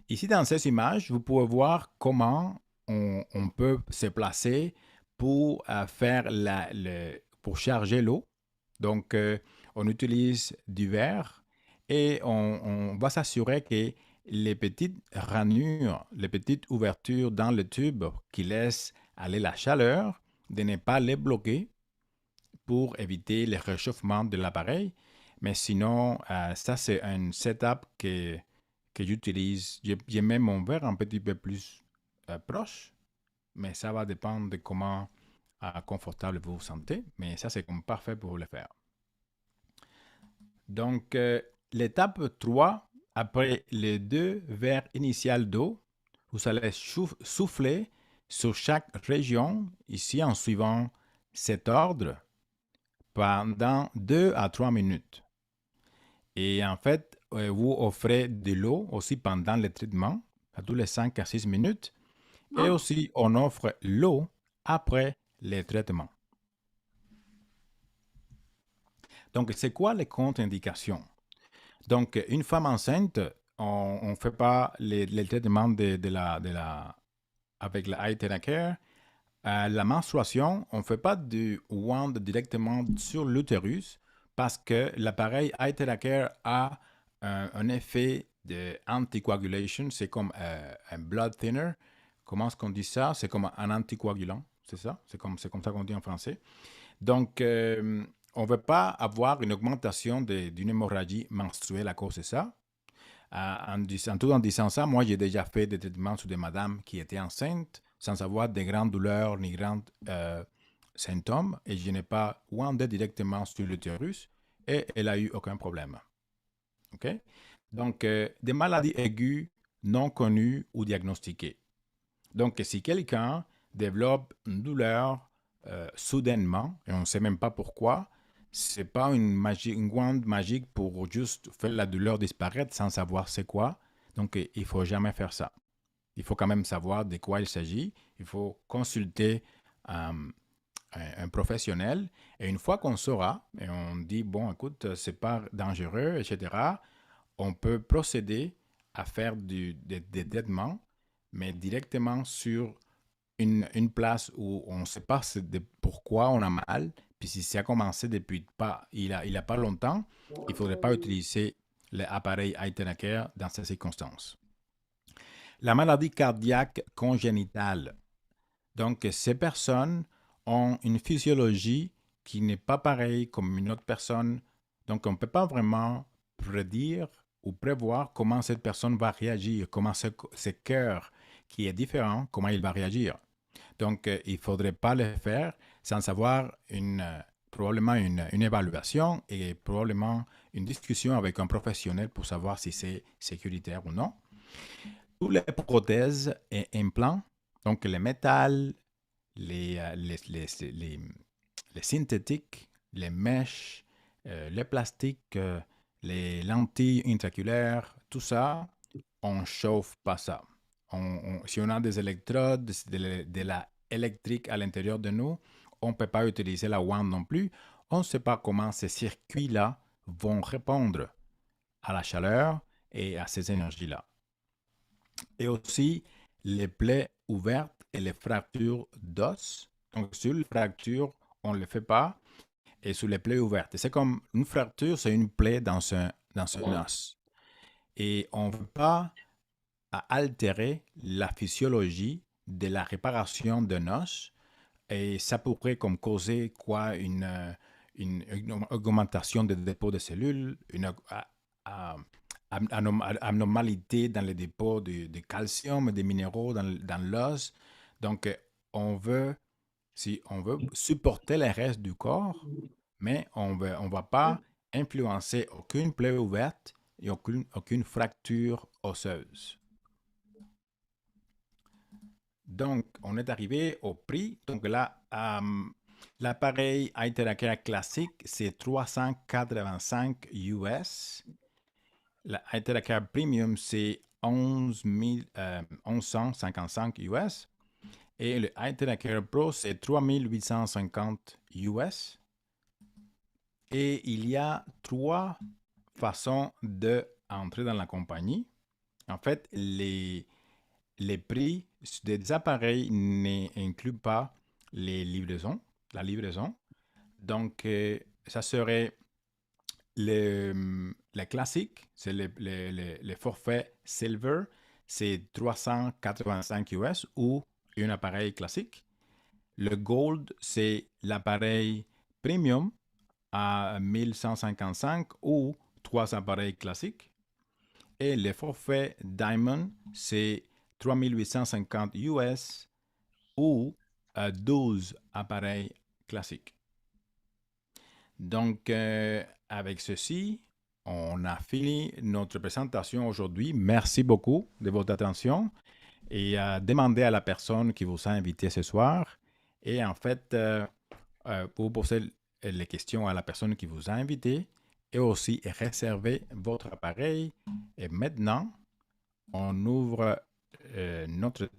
Ici, dans ces images, vous pouvez voir comment on peut se placer pour pour charger l'eau. Donc, on utilise du verre et on va s'assurer que les petites ranures, les petites ouvertures dans le tube qui laissent aller la chaleur, de ne pas les bloquer pour éviter le réchauffement de l'appareil. Mais sinon, ça, c'est un setup que j'utilise. J'ai même mon verre un petit peu plus proche, mais ça va dépendre de comment confortable vous vous sentez. Mais ça, c'est comme parfait pour le faire. Donc, l'étape 3, après les 2 verres initiales d'eau, vous allez souffler sur chaque région, ici en suivant cet ordre. pendant 2 à 3 minutes. Et en fait, vous offrez de l'eau aussi pendant le traitement, à tous les 5 à 6 minutes. Et aussi, on offre l'eau après le traitement. Donc, c'est quoi les contre-indications? Donc, une femme enceinte, on ne fait pas les traitements avec la eye care. La menstruation, on ne fait pas du wand directement sur l'utérus parce que l'appareil eye care a un effet d'anticoagulation. C'est comme un blood thinner. Comment est-ce qu'on dit ça? C'est comme un anticoagulant, c'est ça? C'est comme ça qu'on dit en français. Donc, on ne veut pas avoir une augmentation d'une hémorragie menstruelle à cause de ça. Tout en disant ça, moi, j'ai déjà fait des traitements sur des madames qui étaient enceintes sans avoir de grandes douleurs ni grands symptômes et je n'ai pas wandé directement sur l'utérus et elle n'a eu aucun problème. OK? Donc, des maladies aiguës non connues ou diagnostiquées. Donc, si quelqu'un développe une douleur soudainement, et on ne sait même pas pourquoi, c'est pas une wand magique pour juste faire la douleur disparaître sans savoir c'est quoi. Donc, il faut jamais faire ça. Il faut quand même savoir de quoi il s'agit. Il faut consulter un professionnel. Et une fois qu'on saura, et on dit, bon, écoute, c'est pas dangereux, etc., on peut procéder à faire des traitements, mais directement sur une place où on ne sait pas pourquoi on a mal. Puis si ça a commencé depuis il a pas longtemps, il ne faudrait pas utiliser l'appareil eye care dans ces circonstances. La maladie cardiaque congénitale. Donc, ces personnes ont une physiologie qui n'est pas pareille comme une autre personne. Donc, on ne peut pas vraiment prédire ou prévoir comment cette personne va réagir, comment ce cœur qui est différent, comment il va réagir. Donc, il ne faudrait pas le faire sans avoir probablement une évaluation et probablement une discussion avec un professionnel pour savoir si c'est sécuritaire ou non. Toutes les prothèses et implants, donc les métals, les synthétiques, les mèches, les plastiques, les lentilles intraculaires, tout ça, on ne chauffe pas ça. Si on a des électrodes, de la électrique à l'intérieur de nous, on ne peut pas utiliser la wand non plus. On ne sait pas comment ces circuits-là vont répondre à la chaleur et à ces énergies-là. Et aussi, les plaies ouvertes et les fractures d'os. Donc, sur les fractures, on ne le fait pas. Et sur les plaies ouvertes. C'est comme une fracture, c'est une plaie dans un os. Et on ne veut pas altérer la physiologie de la réparation d'un os. Et ça pourrait comme causer quoi une augmentation des dépôts de cellules, une abnormalité dans les dépôts de calcium et des minéraux dans l'os. Donc, on veut supporter le reste du corps, mais on ne va pas influencer aucune plaie ouverte et aucune fracture osseuse. Donc, on est arrivé au prix. Donc là, l'appareil eye care classique, c'est 385 US. La eye care premium, c'est 1155 US. Et le eye care pro, c'est 3850 US. Et il y a 3 façons d'entrer dans la compagnie. En fait, les prix des appareils n'incluent pas la livraison. Donc, ça serait le classique, c'est le forfait Silver, c'est 385 US ou un appareil classique. Le Gold, c'est l'appareil Premium à 1155 ou 3 appareils classiques. Et le forfait Diamond, c'est 3850 US ou 12 appareils classiques. Donc, avec ceci, on a fini notre présentation aujourd'hui. Merci beaucoup de votre attention et demandez à la personne qui vous a invité ce soir. Et en fait, vous poser les questions à la personne qui vous a invité et aussi réserver votre appareil. Et maintenant, on ouvre notre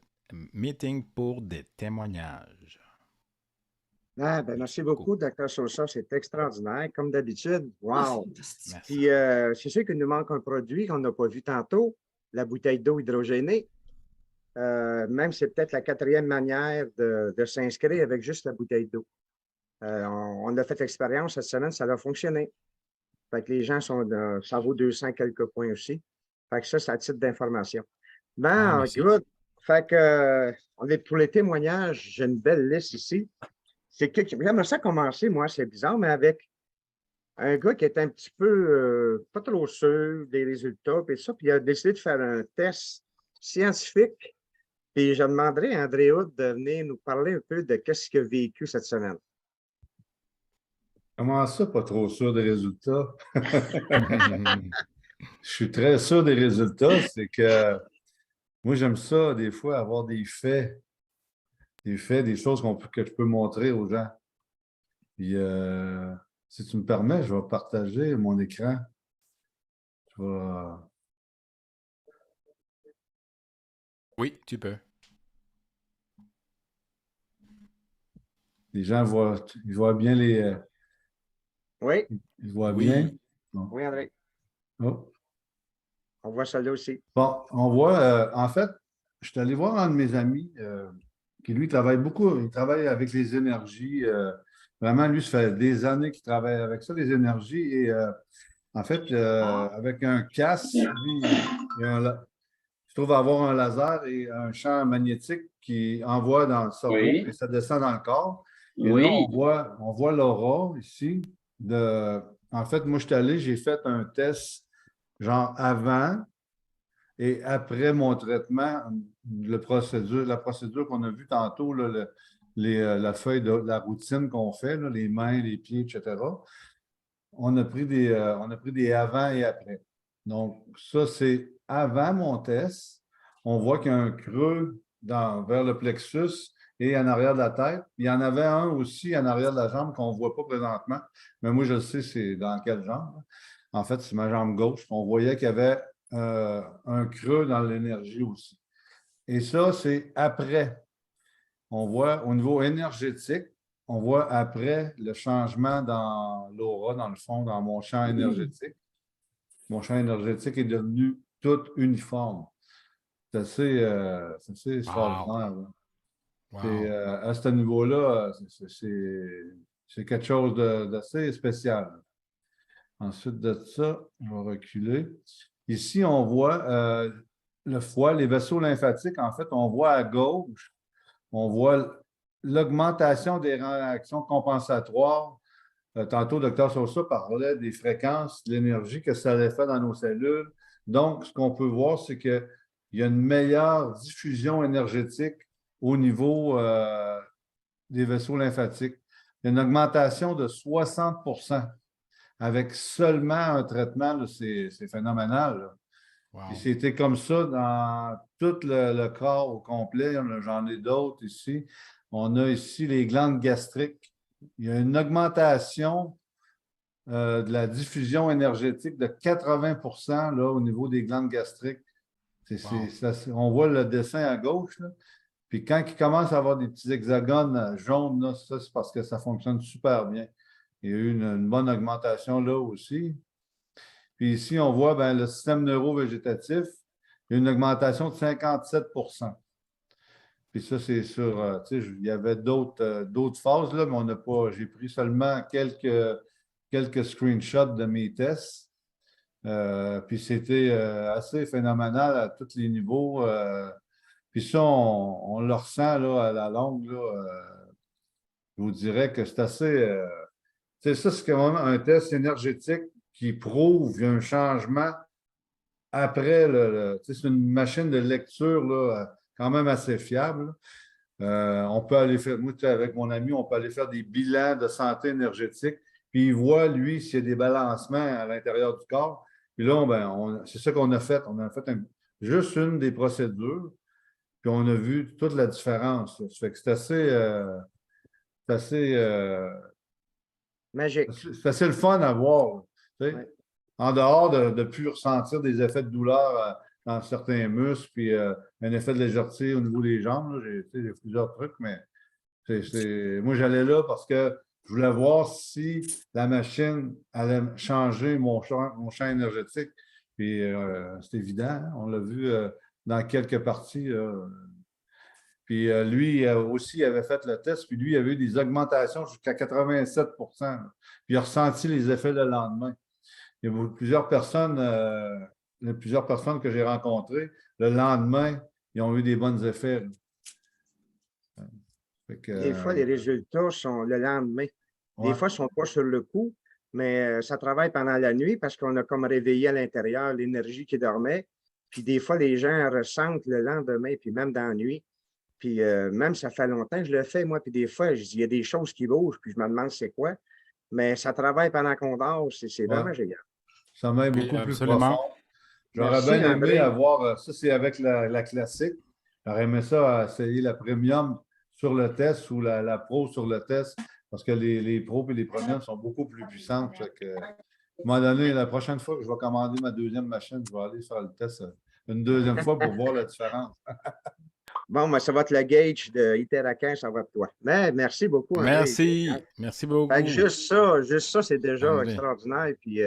meeting pour des témoignages. Ah, ben, merci beaucoup, Dr. Sosa. C'est extraordinaire, comme d'habitude. Wow! Merci. Puis, c'est sûr qu'il nous manque un produit qu'on n'a pas vu tantôt, la bouteille d'eau hydrogénée. Même c'est peut-être la quatrième manière de s'inscrire avec juste la bouteille d'eau. On a fait l'expérience cette semaine, ça a fonctionné. Fait que les gens ça vaut 200 quelques points aussi. Fait que ça, c'est à titre d'information. Ben, Merci. good. Fait que, on est pour les témoignages, j'ai une belle liste ici. J'aimerais ça commencer, moi, c'est bizarre, mais avec un gars qui est un petit peu pas trop sûr des résultats, puis ça, puis il a décidé de faire un test scientifique. Puis je demanderai à André Hood de venir nous parler un peu de qu'est-ce qu'il a vécu cette semaine. Comment ça, pas trop sûr des résultats? Je suis très sûr des résultats. C'est que moi, j'aime ça, des fois, avoir des faits, des choses que je peux montrer aux gens. Puis, si tu me permets, je vais partager mon écran. Je vais- Oui, tu peux. Les gens ils voient bien Oui, ils voient Oui. bien. Bon. oui, André. Oh. On voit ça là aussi. Bon, on voit, en fait, je suis allé voir un de mes amis qui, lui, travaille beaucoup. Il travaille avec les énergies. Vraiment, lui, ça fait des années qu'il travaille avec ça, les énergies. Et en fait, avec un casque, lui, il se trouve avoir un laser et un champ magnétique qui envoie dans le cerveau et ça descend dans le corps. Et là, on voit l'aura ici. En fait, moi, je suis allé, j'ai fait un test genre avant et après mon traitement, la procédure qu'on a vue tantôt, là, la feuille de la routine qu'on fait, là, les mains, les pieds, etc., on a pris des avant et après. Donc, ça, c'est avant mon test. On voit qu'il y a un creux vers le plexus et en arrière de la tête. Il y en avait un aussi en arrière de la jambe qu'on ne voit pas présentement. Mais moi, je le sais, c'est dans quelle jambe. En fait, c'est ma jambe gauche. On voyait qu'il y avait un creux dans l'énergie aussi. Et ça, c'est après. On voit au niveau énergétique, on voit après le changement dans l'aura, dans le fond, dans mon champ énergétique. Mon champ énergétique est devenu tout uniforme. C'est assez extraordinaire. Là. Wow. À ce niveau-là, c'est quelque chose d'assez spécial. Ensuite de ça, je vais reculer. Ici, on voit le foie, les vaisseaux lymphatiques. En fait, on voit à gauche, on voit l'augmentation des réactions compensatoires. Tantôt, Dr. Sosa parlait des fréquences, de l'énergie que ça allait faire dans nos cellules. Donc, ce qu'on peut voir, c'est qu'il y a une meilleure diffusion énergétique au niveau des vaisseaux lymphatiques. Il y a une augmentation de 60 avec seulement un traitement. C'est phénoménal. Là. Wow. Et c'était comme ça dans tout le corps au complet. J'en ai d'autres ici. On a ici les glandes gastriques. Il y a une augmentation de la diffusion énergétique de 80 là, au niveau des glandes gastriques. On voit le dessin à gauche. Là. Puis quand il commence à avoir des petits hexagones jaunes, là, ça, c'est parce que ça fonctionne super bien. Il y a eu une bonne augmentation là aussi. Puis ici, on voit ben, le système neurovégétatif, il y a une augmentation de 57 Puis ça, c'est sur, il y avait d'autres phases, là, mais on n'a pas, j'ai pris seulement quelques screenshots de mes tests. Puis c'était assez phénoménal à tous les niveaux. Puis ça, on le ressent là, à la longue. Là, je vous dirais que c'est assez. Ça, c'est quand même un test énergétique qui prouve qu'il y a un changement après c'est une machine de lecture là, quand même assez fiable. On peut aller faire, moi, avec mon ami, on peut aller faire des bilans de santé énergétique, puis il voit, lui, s'il y a des balancements à l'intérieur du corps. Puis là, c'est ça qu'on a fait. On a fait juste une des procédures, puis on a vu toute la différence. Ça fait que c'est assez Magique. C'est le fun à voir. Tu sais. Ouais. En dehors de ne plus ressentir des effets de douleur dans certains muscles, puis un effet de légèreté au niveau des jambes. Là. J'ai plusieurs trucs, mais moi, j'allais là parce que je voulais voir si la machine allait changer mon champ énergétique. Puis c'est évident, hein. On l'a vu dans quelques parties. Puis lui aussi, il avait fait le test, puis lui, il avait eu des augmentations jusqu'à 87 là. Puis il a ressenti les effets le lendemain. Il y a plusieurs personnes que j'ai rencontrées, le lendemain, ils ont eu des bons effets. Des fois, les résultats sont le lendemain. Des ouais. fois, ils ne sont pas sur le coup, mais ça travaille pendant la nuit parce qu'on a comme réveillé à l'intérieur l'énergie qui dormait. Puis des fois, les gens ressentent le lendemain, puis même dans la nuit. Puis même, ça fait longtemps que je le fais, moi. Puis des fois, il y a des choses qui bougent, puis je me demande c'est quoi. Mais ça travaille pendant qu'on dort. C'est Ouais. vraiment génial. Ça m'aide Oui, beaucoup plus absolument. profond. J'aurais Merci, bien aimé André. avoir, ça c'est avec la classique. J'aurais aimé ça essayer la premium sur le test ou la pro sur le test parce que les pros et les premiums sont beaucoup plus puissantes. Fait que, à un moment donné, la prochaine fois que je vais commander ma deuxième machine, je vais aller faire le test une deuxième fois pour voir la différence. Bon, ben, ça va être le gauge de Iteracan, ça va être toi. Mais merci beaucoup, André. Merci. Merci beaucoup. Fait que juste ça, c'est déjà André. extraordinaire. Puis,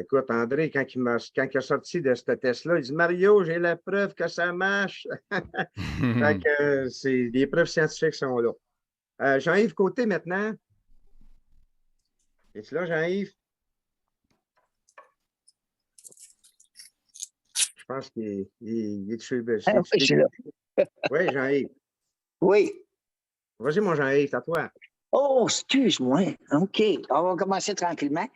écoute, André, quand il a sorti de ce test-là, il dit Mario, j'ai la preuve que ça marche. Fait que les preuves scientifiques sont là. Jean-Yves Côté maintenant. Es-tu là, Jean-Yves? Je pense qu'il est dessus. Oui, je suis là. Oui, Jean-Yves. Oui. Vas-y, mon Jean-Yves, c'est à toi. Oh, excuse-moi. OK. On va commencer tranquillement.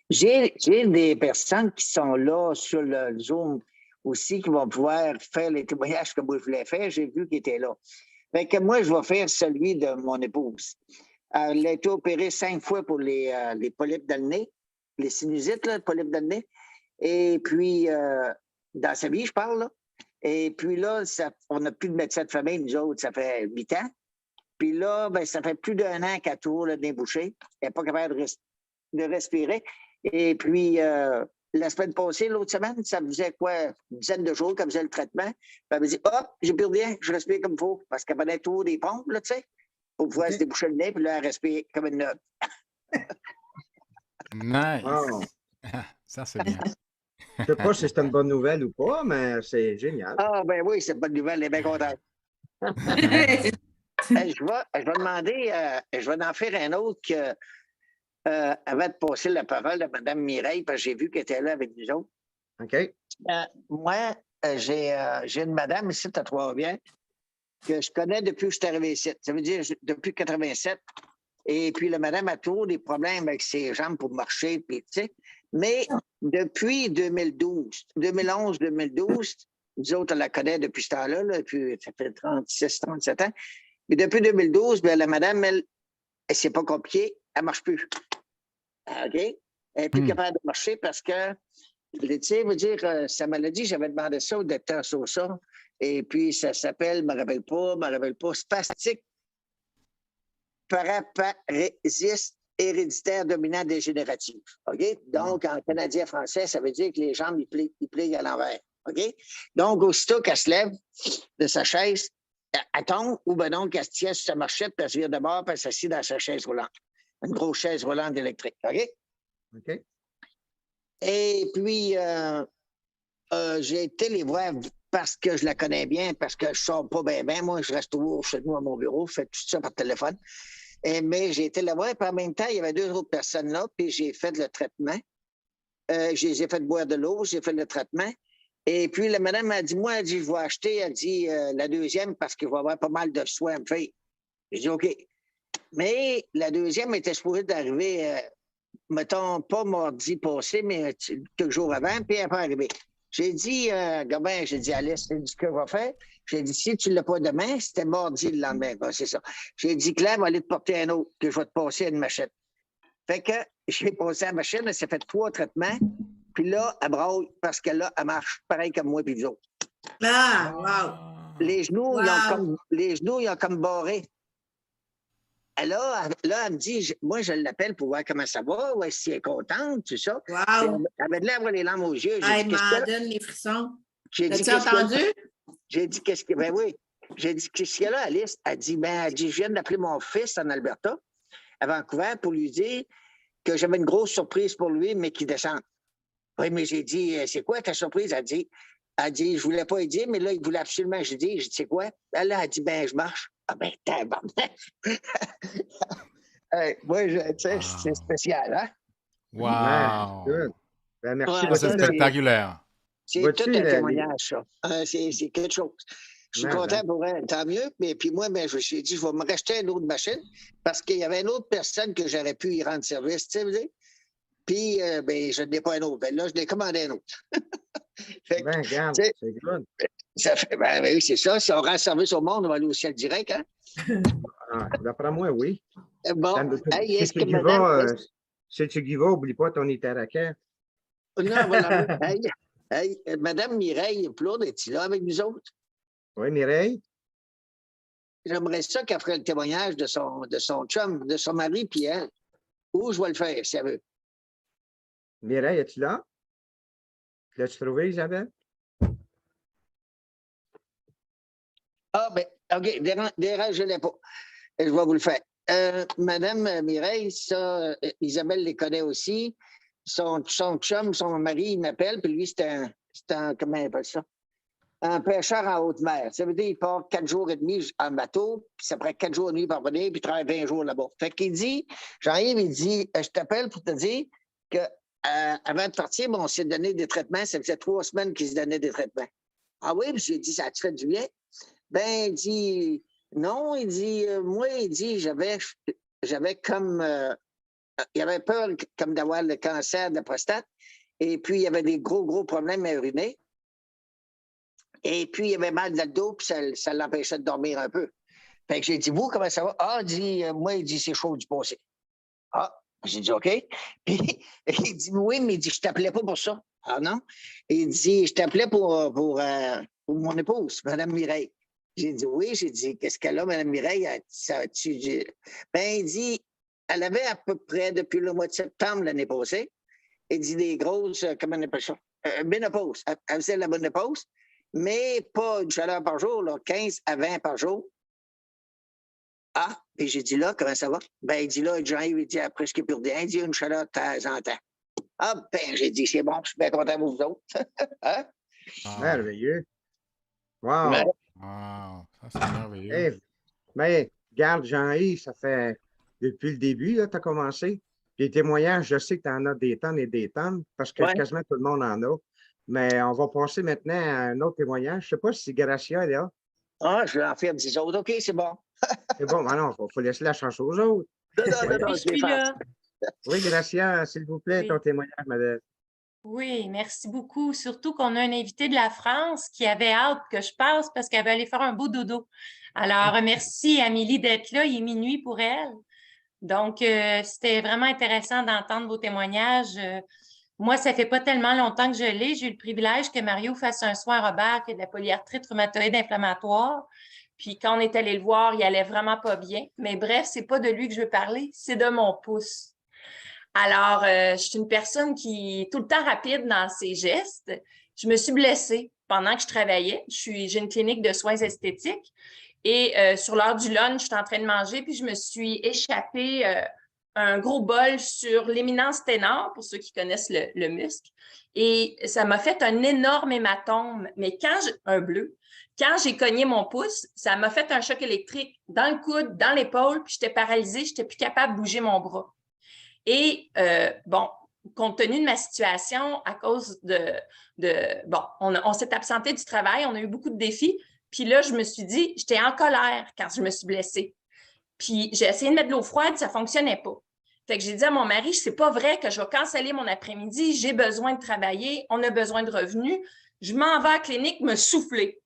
J'ai des personnes qui sont là sur le Zoom aussi qui vont pouvoir faire les témoignages que moi je voulais faire. J'ai vu qu'ils étaient là. Fait que moi, je vais faire celui de mon épouse. Elle a été opérée 5 fois pour les polypes dans le nez, les sinusites, là, les polypes dans le nez. Et puis, dans sa vie, je parle, là. Et puis là, on n'a plus de médecin de famille, nous autres, ça fait 8 ans. Puis là, ben, ça fait plus d'1 an qu'elle tourne le nez bouché. Elle n'est pas capable de respirer. Et puis, la semaine passée, l'autre semaine, ça faisait quoi? Une dizaine de jours qu'elle faisait le traitement. Puis elle me dit, hop, j'ai plus rien, je respire comme il faut. Parce qu'elle prenait tout des pompes, là, tu sais, pour pouvoir se déboucher le nez, puis là, elle respire comme une note. Nice. Wow. Ça, c'est bien. Je ne sais pas si c'est une bonne nouvelle ou pas, mais c'est génial. Ah, ben oui, c'est une bonne nouvelle, elle est bien contente. Je vais demander, je vais en faire un autre que, avant de passer la parole à Mme Mireille, parce que j'ai vu qu'elle était là avec nous autres. OK. Moi, j'ai une madame ici à Trois-Rivières que je connais depuis que je suis arrivé ici. Ça veut dire depuis 87. Et puis, la madame a toujours des problèmes avec ses jambes pour marcher, puis tu sais. Mais depuis 2011-2012, nous autres, on la connaît depuis ce temps-là, là, puis ça fait 36-37 ans. Mais depuis 2012, bien, la madame, elle c'est pas compliqué, elle ne marche plus. OK? Elle n'est plus capable de marcher parce que, tu sais, veut dire, sa maladie, j'avais demandé ça au docteur Sosa, et puis ça s'appelle, je ne me rappelle pas, spastique paraparésiste héréditaire dominant dégénératif. OK? Donc, en canadien-français, ça veut dire que les jambes, ils plient à l'envers. OK? Donc, aussitôt qu'elle se lève de sa chaise, elle tombe, ou ben donc, qu'elle se tient sur sa marchette, puis elle se vire de bord, puis elle s'assied dans sa chaise roulante. Une grosse chaise roulante électrique. OK? OK. Et puis, j'ai été les voir parce que je la connais bien, parce que je ne sors pas bien. Moi, je reste toujours chez nous à mon bureau, je fais tout ça par téléphone. Mais j'ai été la voir, puis en même temps, il y avait 2 autres personnes là, puis j'ai fait le traitement. Je les ai fait boire de l'eau, j'ai fait le traitement. Et puis, la madame m'a dit, moi, elle dit, je vais acheter, elle dit, la deuxième parce qu'il va y avoir pas mal de soins à me faire. J'ai dit, OK. Mais la deuxième était supposée d'arriver, mettons, pas mardi passé, mais quelques jours avant, puis elle n'est pas arrivée. J'ai dit, Gabin, j'ai dit, Alice, c'est ce que je vais faire. J'ai dit, si tu ne l'as pas demain, c'était mardi le lendemain. Ben, c'est ça. J'ai dit, Claire va aller te porter un autre, que je vais te passer à une machine. Fait que j'ai passé à la machine, elle s'est fait 3 traitements, puis là, elle braille parce que là, elle marche pareil comme moi puis vous autres. Ah, wow. Les genoux, ils ont comme barré. là, elle me dit, moi, je l'appelle pour voir comment ça va, ouais, si elle est contente, tout ça. Wow! Elle avait de l'air les larmes aux yeux. Elle m'en donne les frissons. T'as-tu entendu? J'ai dit, qu'est-ce que. Ben oui. J'ai dit, qu'est-ce qu'il y a là, Alice? Elle dit, je viens d'appeler mon fils en Alberta, à Vancouver, pour lui dire que j'avais une grosse surprise pour lui, mais qu'il descende. Oui, mais j'ai dit, c'est quoi ta surprise? Elle dit, je voulais pas lui dire, mais là, il voulait absolument. J'ai dit, c'est quoi? Elle a dit, je marche. Ah ben, tabarnak! Moi, tu sais, c'est spécial, hein? Wow! Ben, merci. Ouais, C'est spectaculaire. C'est tout un témoignage, ça. C'est quelque chose. Je suis content pour elle, tant mieux. Mais puis moi, je me suis dit, je vais me racheter une autre machine parce qu'il y avait une autre personne que j'aurais pu y rendre service, tu sais, vous savez? Puis, je n'ai pas un autre. Ben là, je l'ai commandé un autre. Regarde, c'est good. Ça fait, oui, c'est ça. Si on rend service au monde, on va aller au ciel direct, hein? D'après moi, oui. Bon, si tu y vas, n'oublie pas ton Iteraca. Non, voilà. Madame Mireille Plourde, est-elle là avec nous autres? Oui, Mireille. J'aimerais ça qu'elle ferait le témoignage de son chum, de son mari, puis elle. Où je vais le faire, si elle veut. Mireille, es-tu là? L'as-tu trouvé, Isabelle? Ah, OK, dérangez-les pas. Je vais vous le faire. Madame Mireille, ça, Isabelle les connaît aussi. Son chum, son mari, il m'appelle, puis lui, c'est un, comment il appelle ça? Un pêcheur en haute mer. Ça veut dire qu'il part 4 jours et demi en bateau, puis ça prend 4 jours et demi pour revenir, puis il travaille 20 jours là-bas. Fait qu'il dit, Jean-Yves, il dit, je t'appelle pour te dire que avant de partir, on s'est donné des traitements. Ça faisait 3 semaines qu'il se donnait des traitements. Ah oui, puis j'ai dit, ça te fait du bien? Ben, il dit, non, il dit, moi, il dit, j'avais comme, il avait peur comme d'avoir le cancer de la prostate, et puis il y avait des gros problèmes à uriner, et puis il avait mal dans le dos, puis ça l'empêchait de dormir un peu. Fait que j'ai dit, vous, comment ça va? Ah, il dit, moi, il dit, c'est chaud du passé. Ah, j'ai dit, OK. Puis il dit, oui, mais il dit, je t'appelais pas pour ça. Ah non? Il dit, je t'appelais pour mon épouse, Mme Mireille. J'ai dit, oui. J'ai dit, qu'est-ce qu'elle a, Mme Mireille? Ben, il dit, elle avait à peu près depuis le mois de septembre l'année passée, il dit des grosses, comment on appelle ça? Ménopause. Elle faisait la ménopause, mais pas une chaleur par jour, là, 15 à 20 par jour. Ah, puis j'ai dit là, comment ça va? Ben, il dit là, Jean-Yves, il dit après ce qui est plus rien, il dit une chaleur de temps en temps. Ah, ben, j'ai dit, c'est bon, je suis bien content pour vous autres. Hein? Merveilleux. Wow. Ouais. Wow, ça c'est merveilleux. Mais, regarde, Jean-Yves, ça fait depuis le début, tu as commencé. Puis les témoignages, je sais que tu en as des tonnes et des tonnes, parce que quasiment tout le monde en a. Mais on va passer maintenant à un autre témoignage. Je ne sais pas si Gracia est là. Ah, je vais en faire 10 autres. OK, c'est bon. C'est bon, alors, il faut laisser la chance aux autres. Non, je suis là. Oui, Gracia, s'il vous plaît, ton témoignage, madame. Oui, merci beaucoup. Surtout qu'on a un invité de la France qui avait hâte que je passe parce qu'elle veut aller faire un beau dodo. Alors, merci Amélie d'être là. Il est minuit pour elle. Donc, c'était vraiment intéressant d'entendre vos témoignages. Moi, ça fait pas tellement longtemps que je l'ai. J'ai eu le privilège que Mario fasse un soin à Robert qui a de la polyarthrite rhumatoïde inflammatoire. Puis quand on est allé le voir, il allait vraiment pas bien. Mais bref, c'est pas de lui que je veux parler, c'est de mon pouce. Alors, je suis une personne qui est tout le temps rapide dans ses gestes. Je me suis blessée pendant que je travaillais. J'ai une clinique de soins esthétiques et sur l'heure du lunch, j'étais en train de manger puis je me suis échappé un gros bol sur l'éminence ténor, pour ceux qui connaissent le muscle. Et ça m'a fait un énorme hématome, mais un bleu. Quand j'ai cogné mon pouce, ça m'a fait un choc électrique dans le coude, dans l'épaule, puis j'étais paralysée, je n'étais plus capable de bouger mon bras. Et compte tenu de ma situation, à cause on s'est absenté du travail, on a eu beaucoup de défis. Puis là, je me suis dit, j'étais en colère quand je me suis blessée. Puis j'ai essayé de mettre de l'eau froide, ça ne fonctionnait pas. Fait que j'ai dit à mon mari, c'est pas vrai que je vais canceller mon après-midi, j'ai besoin de travailler, on a besoin de revenus. Je m'en vais à la clinique me souffler.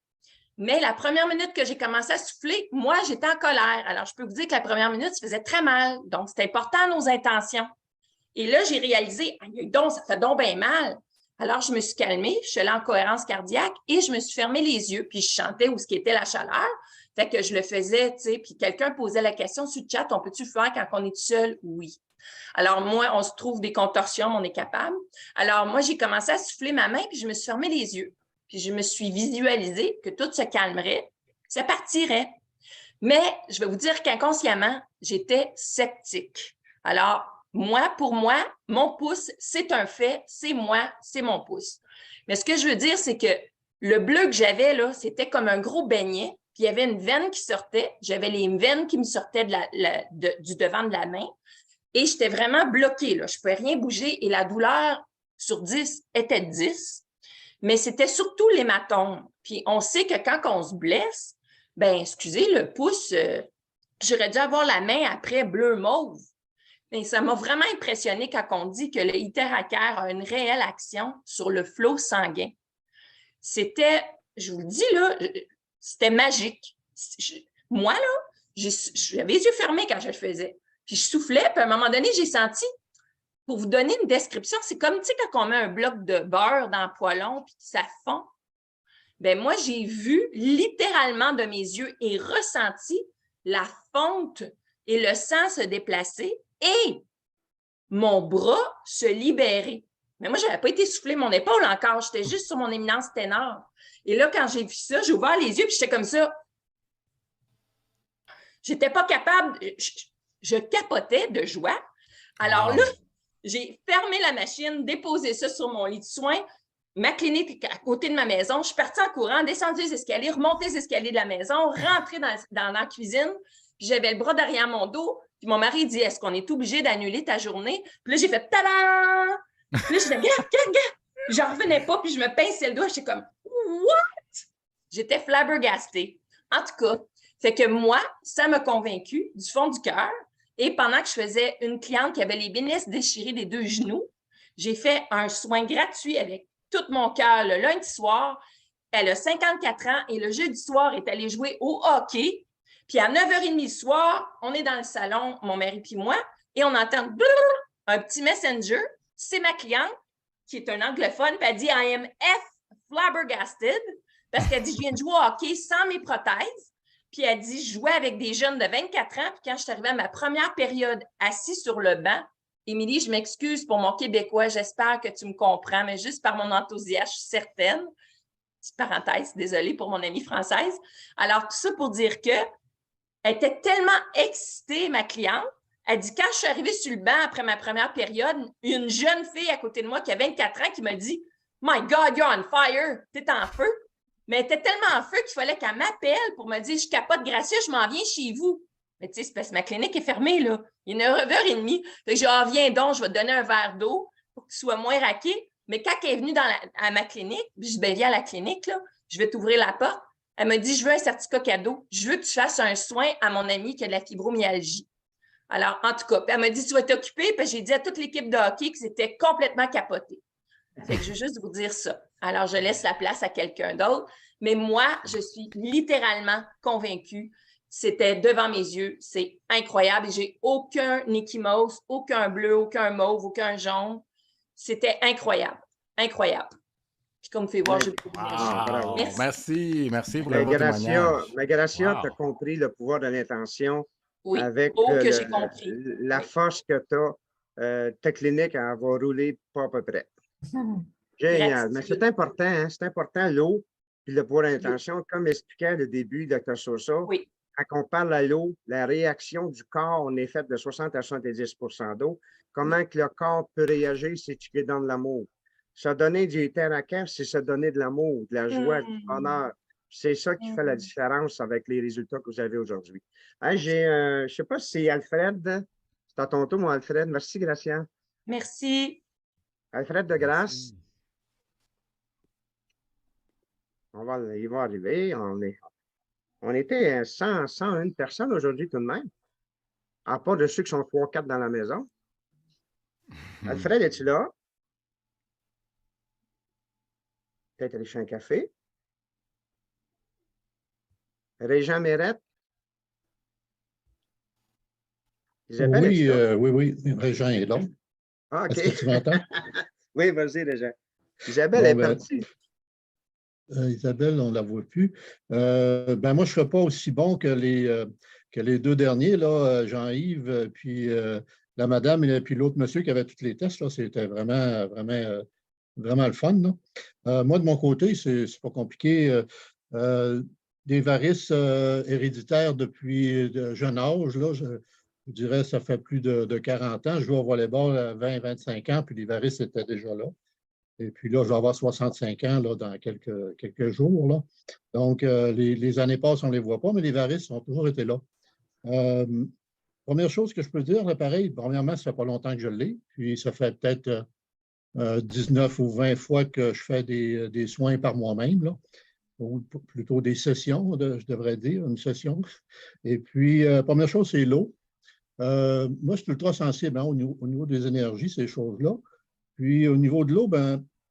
Mais la première minute que j'ai commencé à souffler, moi, j'étais en colère. Alors, je peux vous dire que la première minute, ça faisait très mal. Donc, c'est important nos intentions. Et là, j'ai réalisé, donc, ça fait donc bien mal. Alors, je me suis calmée, je suis allée en cohérence cardiaque et je me suis fermé les yeux. Puis, je chantais où ce qui était la chaleur. Fait que je le faisais, tu sais, puis quelqu'un posait la question sur le chat, on peut-tu le faire quand on est seul? Oui. Alors, moi, on se trouve des contorsions, mais on est capable. Alors, moi, j'ai commencé à souffler ma main, puis je me suis fermé les yeux. Puis je me suis visualisé que tout se calmerait, ça partirait. Mais je vais vous dire qu'inconsciemment, j'étais sceptique. Alors, moi, pour moi, mon pouce, c'est un fait, c'est moi, c'est mon pouce. Mais ce que je veux dire, c'est que le bleu que j'avais, là, c'était comme un gros beignet, puis il y avait une veine qui sortait. J'avais les veines qui me sortaient du devant de la main. Et j'étais vraiment bloquée, là. Je ne pouvais rien bouger et la douleur sur 10 était 10. Mais c'était surtout l'hématome. Puis on sait que quand on se blesse, ben excusez, le pouce, j'aurais dû avoir la main après bleu-mauve. Mais ça m'a vraiment impressionné quand on dit que le Iteracare a une réelle action sur le flot sanguin. C'était, je vous le dis là, c'était magique. Moi, là, j'avais les yeux fermés quand je le faisais. Puis je soufflais, puis à un moment donné, j'ai senti, pour vous donner une description, c'est comme, tu sais, quand on met un bloc de beurre dans le poêlon, puis ça fond. Bien, moi, j'ai vu littéralement de mes yeux et ressenti la fonte et le sang se déplacer et mon bras se libérer. Mais moi, je n'avais pas été souffler mon épaule encore. J'étais juste sur mon éminence ténor. Et là, quand j'ai vu ça, j'ai ouvert les yeux puis j'étais comme ça. J'étais pas capable. Je capotais de joie. Alors là, j'ai fermé la machine, déposé ça sur mon lit de soins. Ma clinique est à côté de ma maison. Je suis partie en courant, descendu les escaliers, remonté les escaliers de la maison, rentré dans la cuisine. Puis j'avais le bras derrière mon dos. Puis mon mari dit, est-ce qu'on est obligé d'annuler ta journée? Puis là, j'ai fait tada! Puis là, je disais, regarde. J'en revenais pas, puis je me pinçais le doigt. J'étais comme, what? J'étais flabbergastée. En tout cas, fait que moi, ça m'a convaincue du fond du cœur. Et pendant que je faisais une cliente qui avait les bénisses déchirées des 2 genoux, j'ai fait un soin gratuit avec tout mon cœur le lundi soir. Elle a 54 ans et le jeudi soir, est allée jouer au hockey. Puis à 9h30 le soir, on est dans le salon, mon mari puis moi, et on entend un petit messenger. C'est ma cliente, qui est un anglophone, puis elle dit « I am flabbergasted » parce qu'elle dit « Je viens de jouer au hockey sans mes prothèses. » Puis elle dit « Je jouais avec des jeunes de 24 ans. » Puis quand je suis arrivée à ma première période assise sur le banc, Émilie, je m'excuse pour mon québécois, j'espère que tu me comprends, mais juste par mon enthousiasme, je suis certaine. Petite parenthèse, désolée pour mon amie française. Alors, tout ça pour dire qu'elle était tellement excitée, ma cliente. Elle dit, quand je suis arrivée sur le banc après ma première période, une jeune fille à côté de moi qui a 24 ans qui m'a dit « My God, you're on fire! T'es en feu! » Mais elle était tellement en feu qu'il fallait qu'elle m'appelle pour me dire « Je capote Gracia, je m'en viens chez vous. » Mais tu sais, c'est parce que ma clinique est fermée, là. Il est 9h30. Fait que j'ai dit, ah, viens donc, je vais te donner un verre d'eau pour que tu sois moins raqué. Mais quand elle est venue à ma clinique, je dis, ben, viens à la clinique, là, je vais t'ouvrir la porte. Elle m'a dit, je veux un certificat cadeau. Je veux que tu fasses un soin à mon ami qui a de la fibromyalgie. Alors, en tout cas, elle m'a dit, tu vas t'occuper. Puis j'ai dit à toute l'équipe de hockey que c'était complètement capoté. Fait que je veux juste vous dire ça. Alors, je laisse la place à quelqu'un d'autre. Mais moi, je suis littéralement convaincue. C'était devant mes yeux. C'est incroyable. Et j'ai aucun ecchymose, aucun bleu, aucun mauve, aucun jaune. C'était incroyable. Incroyable. Puis comme vous pouvez voir, j'ai beaucoup Merci. Merci pour le témoignage. Mais Gracia, tu as compris le pouvoir de l'intention avec la force que tu as. Ta clinique, elle va rouler pas à peu près. Génial. Mais c'est important, hein? C'est important, l'eau puis le pouvoir de l'intention. Comme expliquait au début, Dr. Sosa, quand on parle à l'eau, la réaction du corps, on est fait de 60 à 70 d'eau. Comment que le corps peut réagir si tu lui donnes de l'amour? Se donner du Iteracare, c'est se donner de l'amour, de la joie, du bonheur. C'est ça qui fait la différence avec les résultats que vous avez aujourd'hui. Hein, je ne sais pas si c'est Alfred. C'est à ton tour, mon Alfred. Merci, Gracia. Merci. Alfred de Grasse. Il va arriver. On était 101 personnes aujourd'hui tout de même. À part de ceux qui sont 3-4 dans la maison. Alfred, es-tu là? Peut-être aller chez un café. Régent Mérette. Isabelle, oui, Régent est là. Ah, OK. Est-ce que tu m'entends? Oui, vas-y, Régent. Isabelle est partie. Isabelle, on ne la voit plus. Moi, je ne serais pas aussi bon que les deux derniers, là, Jean-Yves, puis la madame et puis l'autre monsieur qui avait tous les tests. C'était vraiment, vraiment, vraiment le fun. Là. Moi, de mon côté, c'est pas compliqué. Des varices héréditaires depuis de jeune âge, là, je dirais ça fait plus de 40 ans. Je joue au volleyball à 20-25 ans, puis les varices étaient déjà là. Et puis là, je vais avoir 65 ans là, dans quelques jours. Là. Donc, les années passent, on ne les voit pas, mais les varices ont toujours été là. Première chose que je peux dire, l'appareil, premièrement, ça ne fait pas longtemps que je l'ai. Puis, ça fait peut-être 19 ou 20 fois que je fais des soins par moi-même, là, ou plutôt des sessions, je devrais dire, une session. Et puis, première chose, c'est l'eau. Moi, je suis ultra sensible au niveau des énergies, ces choses-là. Puis, au niveau de l'eau,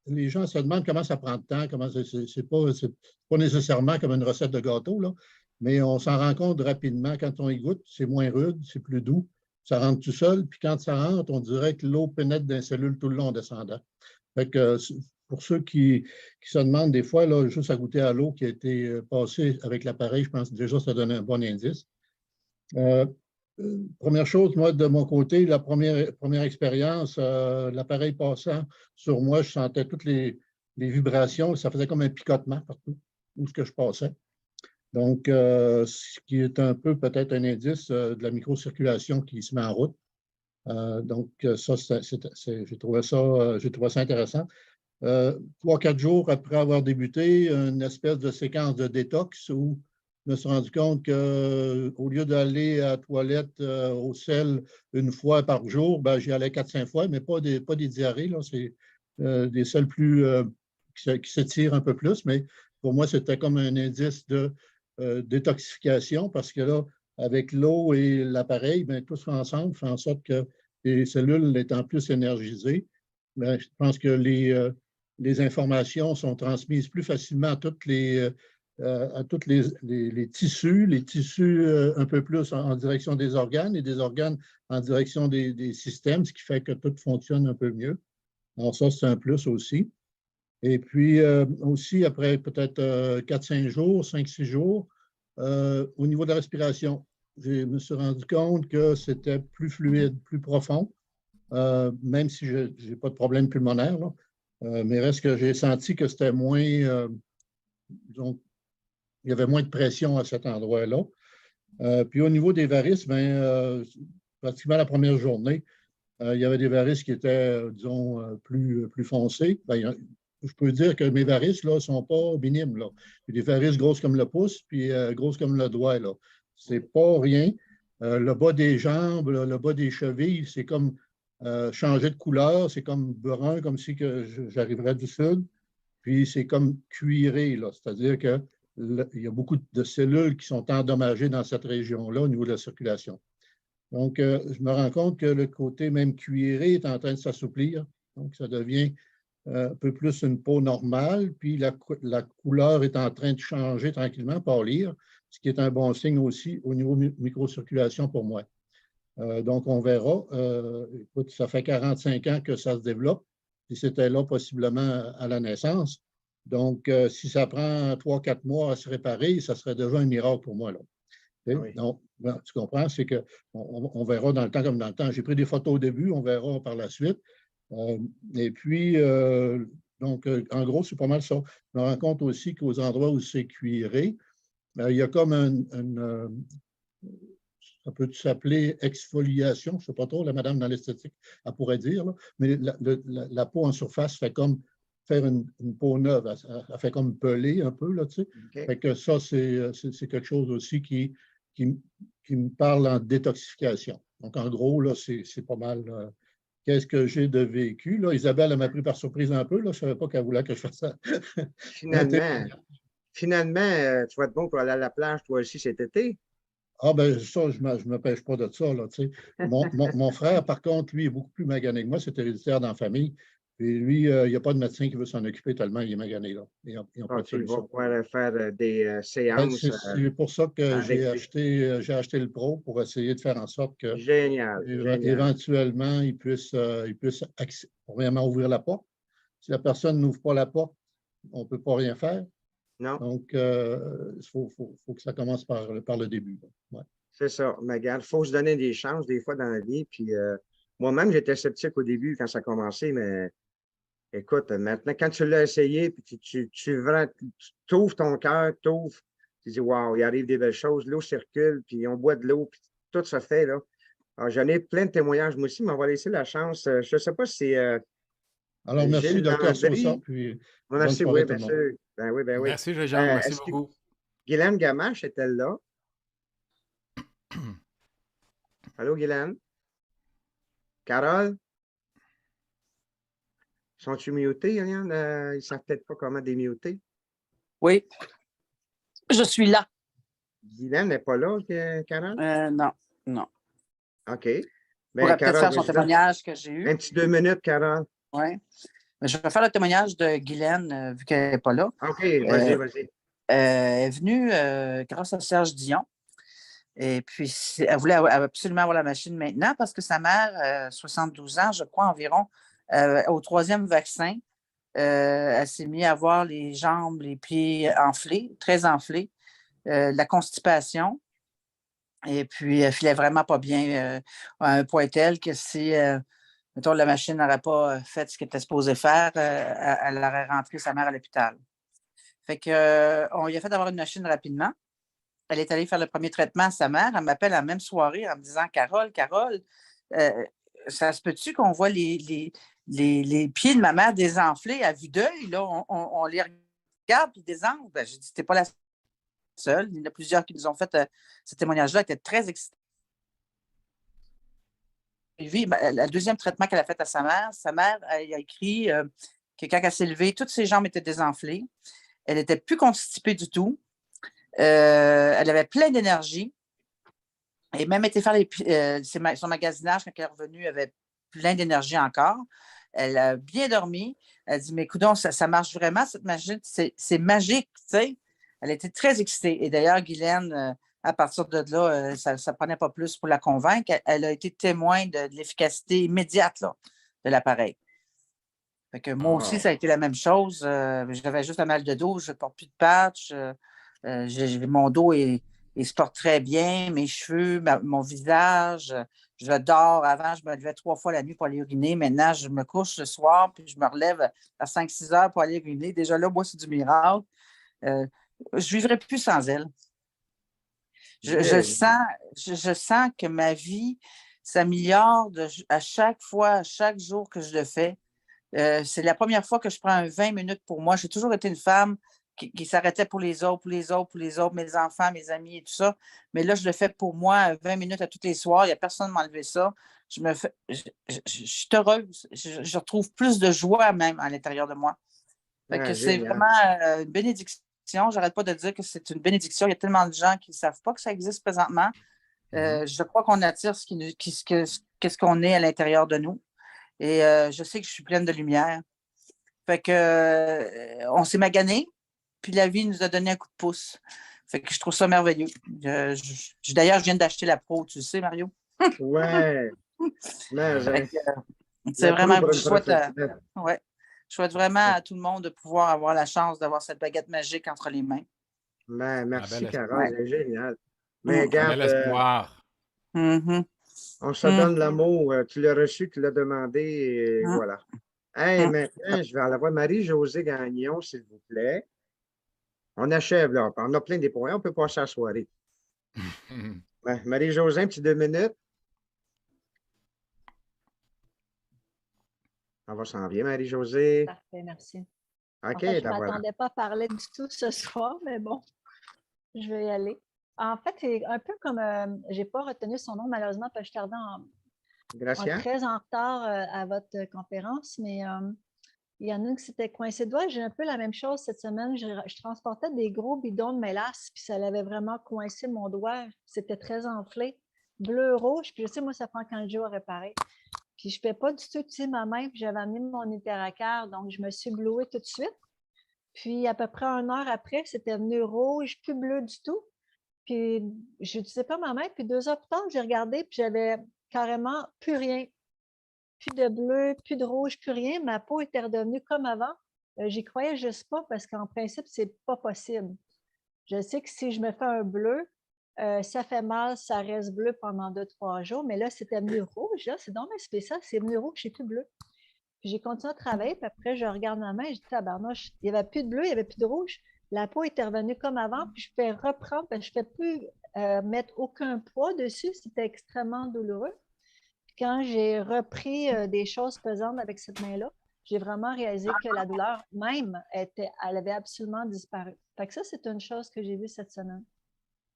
les gens se demandent comment ça prend de temps, comment c'est pas nécessairement comme une recette de gâteau, là, mais on s'en rend compte rapidement. Quand on y goûte, c'est moins rude, c'est plus doux, ça rentre tout seul. Puis quand ça rentre, on dirait que l'eau pénètre dans les cellules tout le long en descendant. Fait que pour ceux qui se demandent des fois, là, juste à goûter à l'eau qui a été passée avec l'appareil, je pense que déjà ça donne un bon indice. Première chose, moi, de mon côté, la première expérience, l'appareil passant sur moi, je sentais toutes les vibrations. Ça faisait comme un picotement partout où ce que je passais. Donc, ce qui est un peu peut-être un indice de la microcirculation qui se met en route. Donc, ça, j'ai trouvé ça intéressant. 3-4 jours après avoir débuté, une espèce de séquence de détox où je me suis rendu compte qu'au lieu d'aller à la toilette au sel une fois par jour, j'y allais 4-5 fois, mais pas des diarrhées. C'est des selles qui s'étirent un peu plus. Mais pour moi, c'était comme un indice de détoxification parce que là, avec l'eau et l'appareil, tous ensemble, fait en sorte que les cellules étant plus énergisées, je pense que les informations sont transmises plus facilement à tous les tissus un peu plus en direction des organes et des organes en direction des systèmes, ce qui fait que tout fonctionne un peu mieux. Alors ça, c'est un plus aussi. Et puis aussi, après peut-être 4-5 jours, 5-6 jours, au niveau de la respiration, je me suis rendu compte que c'était plus fluide, plus profond, même si je n'ai pas de problème pulmonaire. Là. Mais reste que j'ai senti que c'était moins, disons, il y avait moins de pression à cet endroit-là. Puis au niveau des varices, pratiquement la première journée, il y avait des varices qui étaient, disons, plus foncées. Je peux dire que mes varices ne sont pas minimes. Là. Il y a des varices grosses comme le pouce, puis grosses comme le doigt. Ce n'est pas rien. Le bas des jambes, le bas des chevilles, c'est comme changer de couleur, c'est comme brun, comme si j'arriverais du sud. Puis c'est comme cuiré, c'est-à-dire qu'il y a beaucoup de cellules qui sont endommagées dans cette région-là au niveau de la circulation. Donc, je me rends compte que le côté même cuiré est en train de s'assouplir. Donc, ça devient un peu plus une peau normale, puis la couleur est en train de changer tranquillement, pâlir, ce qui est un bon signe aussi au niveau microcirculation pour moi. Donc, on verra. Écoute, ça fait 45 ans que ça se développe, puis c'était là possiblement à la naissance. Donc, si ça prend 3-4 mois à se réparer, ça serait déjà un miracle pour moi. Là. Oui. Donc, tu comprends, c'est qu'on verra dans le temps comme dans le temps. J'ai pris des photos au début, on verra par la suite. Et puis, donc, en gros, c'est pas mal ça. Je me rends compte aussi qu'aux endroits où c'est cuiré, il y a comme ça peut s'appeler exfoliation, je ne sais pas trop, la madame dans l'esthétique, elle pourrait dire, là, mais la peau en surface fait comme faire une peau neuve, elle fait comme peler un peu, là, tu sais. Okay. Fait que ça, c'est quelque chose aussi qui me parle en détoxification. Donc, en gros, là, c'est pas mal. Qu'est-ce que j'ai de vécu? Là, Isabelle, elle m'a pris par surprise un peu. Là, je ne savais pas qu'elle voulait que je fasse ça. Finalement, tu vas être bon pour aller à la plage, toi aussi, cet été? Ah, ben ça, je ne me pêche pas de ça. Là, tu sais. Mon frère, par contre, lui, est beaucoup plus magané que moi. C'est héréditaire dans la famille. Et lui, il n'y a pas de médecin qui veut s'en occuper tellement il est magané. Là. Tu vas pouvoir faire des séances. C'est pour ça que j'ai acheté le Pro pour essayer de faire en sorte que éventuellement, il puisse premièrement ouvrir la porte. Si la personne n'ouvre pas la porte, on ne peut pas rien faire. Non, Donc, il faut que ça commence par le début. Ouais. c'est ça. Mais regarde, il faut se donner des chances des fois dans la vie. Puis moi-même, j'étais sceptique au début quand ça a commencé, mais écoute, maintenant, quand tu l'as essayé, puis tu ouvres ton cœur, tu ouvres, tu dis, waouh, il arrive des belles choses, l'eau circule, puis on boit de l'eau, puis tout se fait, là. Alors, j'en ai plein de témoignages, moi aussi, mais on va laisser la chance. Je ne sais pas si c'est Alors, merci, Gilles Dr. Sosa, Landry. puis bonne Merci, soirée oui, tout le bien monde. sûr. Ben oui, ben oui. Merci, Réjean. Merci Est-ce que beaucoup. Guylaine Gamache est-elle là? Allô, Guylaine? Carole? Sont-tu mutés, Yann? Ils ne savent peut-être pas comment démuter. Oui, je suis là. Guylaine n'est pas là, Carole? Non, non. OK. Je Ben, pourrais peut-être Carole, faire son vas-y donc. témoignage que j'ai eu. Un petit 2 minutes, Carole. Oui. Je vais faire le témoignage de Guylaine, vu qu'elle n'est pas là. OK, vas-y, vas-y. Elle est venue grâce à Serge Dion. Et puis, elle voulait absolument avoir la machine maintenant parce que sa mère, 72 ans, je crois environ, au 3e vaccin, elle s'est mise à avoir les jambes, les pieds enflés, très enflés, la constipation. Et puis, elle filait vraiment pas bien à un point tel que si, mettons, la machine n'aurait pas fait ce qu'elle était supposée faire, elle aurait rentré sa mère à l'hôpital. Fait qu'on lui a fait avoir une machine rapidement. Elle est allée faire le premier traitement à sa mère. Elle m'appelle la même soirée en me disant, Carole, ça se peut-tu qu'on voit les pieds de ma mère désenflés à vue d'œil? Là, on les regarde et désenfle. Ben, j'ai dit, c'était pas la seule. Il y en a plusieurs qui nous ont fait ce témoignage-là. Elle était très excitée. Le deuxième traitement qu'elle a fait à sa mère elle a écrit que quand elle s'est levée, toutes ses jambes étaient désenflées. Elle n'était plus constipée du tout. Elle avait plein d'énergie. Et même été faire son magasinage quand elle est revenue, elle avait plein d'énergie encore. Elle a bien dormi. Elle a dit, mais écoute, ça marche vraiment, cette machine. C'est magique, tu sais. Elle était très excitée. Et d'ailleurs, Guylaine, à partir de là, ça ne prenait pas plus pour la convaincre. Elle a été témoin de l'efficacité immédiate là, de l'appareil. Fait que moi aussi, ça a été la même chose. J'avais juste un mal de dos, je ne porte plus de patch. Mon dos se porte très bien, mes cheveux, mon visage. Je dors. Avant, je me levais 3 fois la nuit pour aller uriner. Maintenant, je me couche le soir, puis je me relève à 5-6 heures pour aller uriner. Déjà là, moi, c'est du miracle. Je ne vivrai plus sans elle. Je sens que ma vie s'améliore à chaque fois, à chaque jour que je le fais. C'est la première fois que je prends 20 minutes pour moi. J'ai toujours été une femme qui s'arrêtait pour les autres, mes enfants, mes amis et tout ça. Mais là, je le fais pour moi 20 minutes à tous les soirs. Il n'y a personne qui m'a enlevé ça. Je suis heureuse. Je retrouve plus de joie même à l'intérieur de moi. Fait que c'est vraiment une bénédiction. J'arrête pas de dire que c'est une bénédiction. Il y a tellement de gens qui ne savent pas que ça existe présentement. Je crois qu'on attire ce qu'on est à l'intérieur de nous. Et je sais que je suis pleine de lumière. Fait que on s'est magané, puis la vie nous a donné un coup de pouce. Fait que je trouve ça merveilleux. D'ailleurs, je viens d'acheter la Pro, tu le sais, Mario? Ouais. C'est vraiment, je souhaite vraiment à tout le monde de pouvoir avoir la chance d'avoir cette baguette magique entre les mains. Merci, Carole, c'est génial. Mais regarde, on se donne l'amour. Tu l'as reçu, tu l'as demandé, et voilà. Hey, maintenant, je vais aller voir Marie-Josée Gagnon, s'il vous plaît. On achève, là. On a plein des points. On peut passer la soirée. Marie-Josée, un petit 2 minutes. On va s'en vient, Marie-Josée. Parfait, merci. OK, en fait, je ne voilà. m'attendais pas à parler du tout ce soir, mais bon, je vais y aller. En fait, c'est un peu comme, je n'ai pas retenu son nom malheureusement parce que je suis arrivée très en retard à votre conférence, mais il y en a une qui s'était coincée de doigt. J'ai un peu la même chose cette semaine. Je transportais des gros bidons de mélasse, puis ça l'avait vraiment coincé mon doigt. C'était très enflé, bleu-rouge. Puis je sais, moi, ça prend 15 jours à réparer. Puis je ne fais pas du tout utiliser ma main, puis j'avais amené mon Interacar, donc je me suis blouée tout de suite. Puis à peu près 1 heure après, c'était venu rouge, plus bleu du tout. Puis je n'utilisais pas ma main, puis 2 heures plus tard, j'ai regardé, puis j'avais carrément plus rien. Plus de bleu, plus de rouge, plus rien. Ma peau était redevenue comme avant. j'y croyais juste pas parce qu'en principe, c'est pas possible. Je sais que si je me fais un bleu, ça fait mal, ça reste bleu pendant 2-3 jours, mais là, c'était venu rouge. Là, c'est dommage spécial, c'est venu rouge, c'est plus bleu. Puis j'ai continué à travailler, puis après, je regarde ma main et je dis, tabarnouche, il n'y avait plus de bleu, il n'y avait plus de rouge. La peau était revenue comme avant, puis je fais reprendre, parce que je ne fais plus mettre aucun poids dessus. C'était extrêmement douloureux. Puis quand j'ai repris des choses pesantes avec cette main-là, j'ai vraiment réalisé que la douleur même, elle avait absolument disparu. Fait que ça, c'est une chose que j'ai vue cette semaine.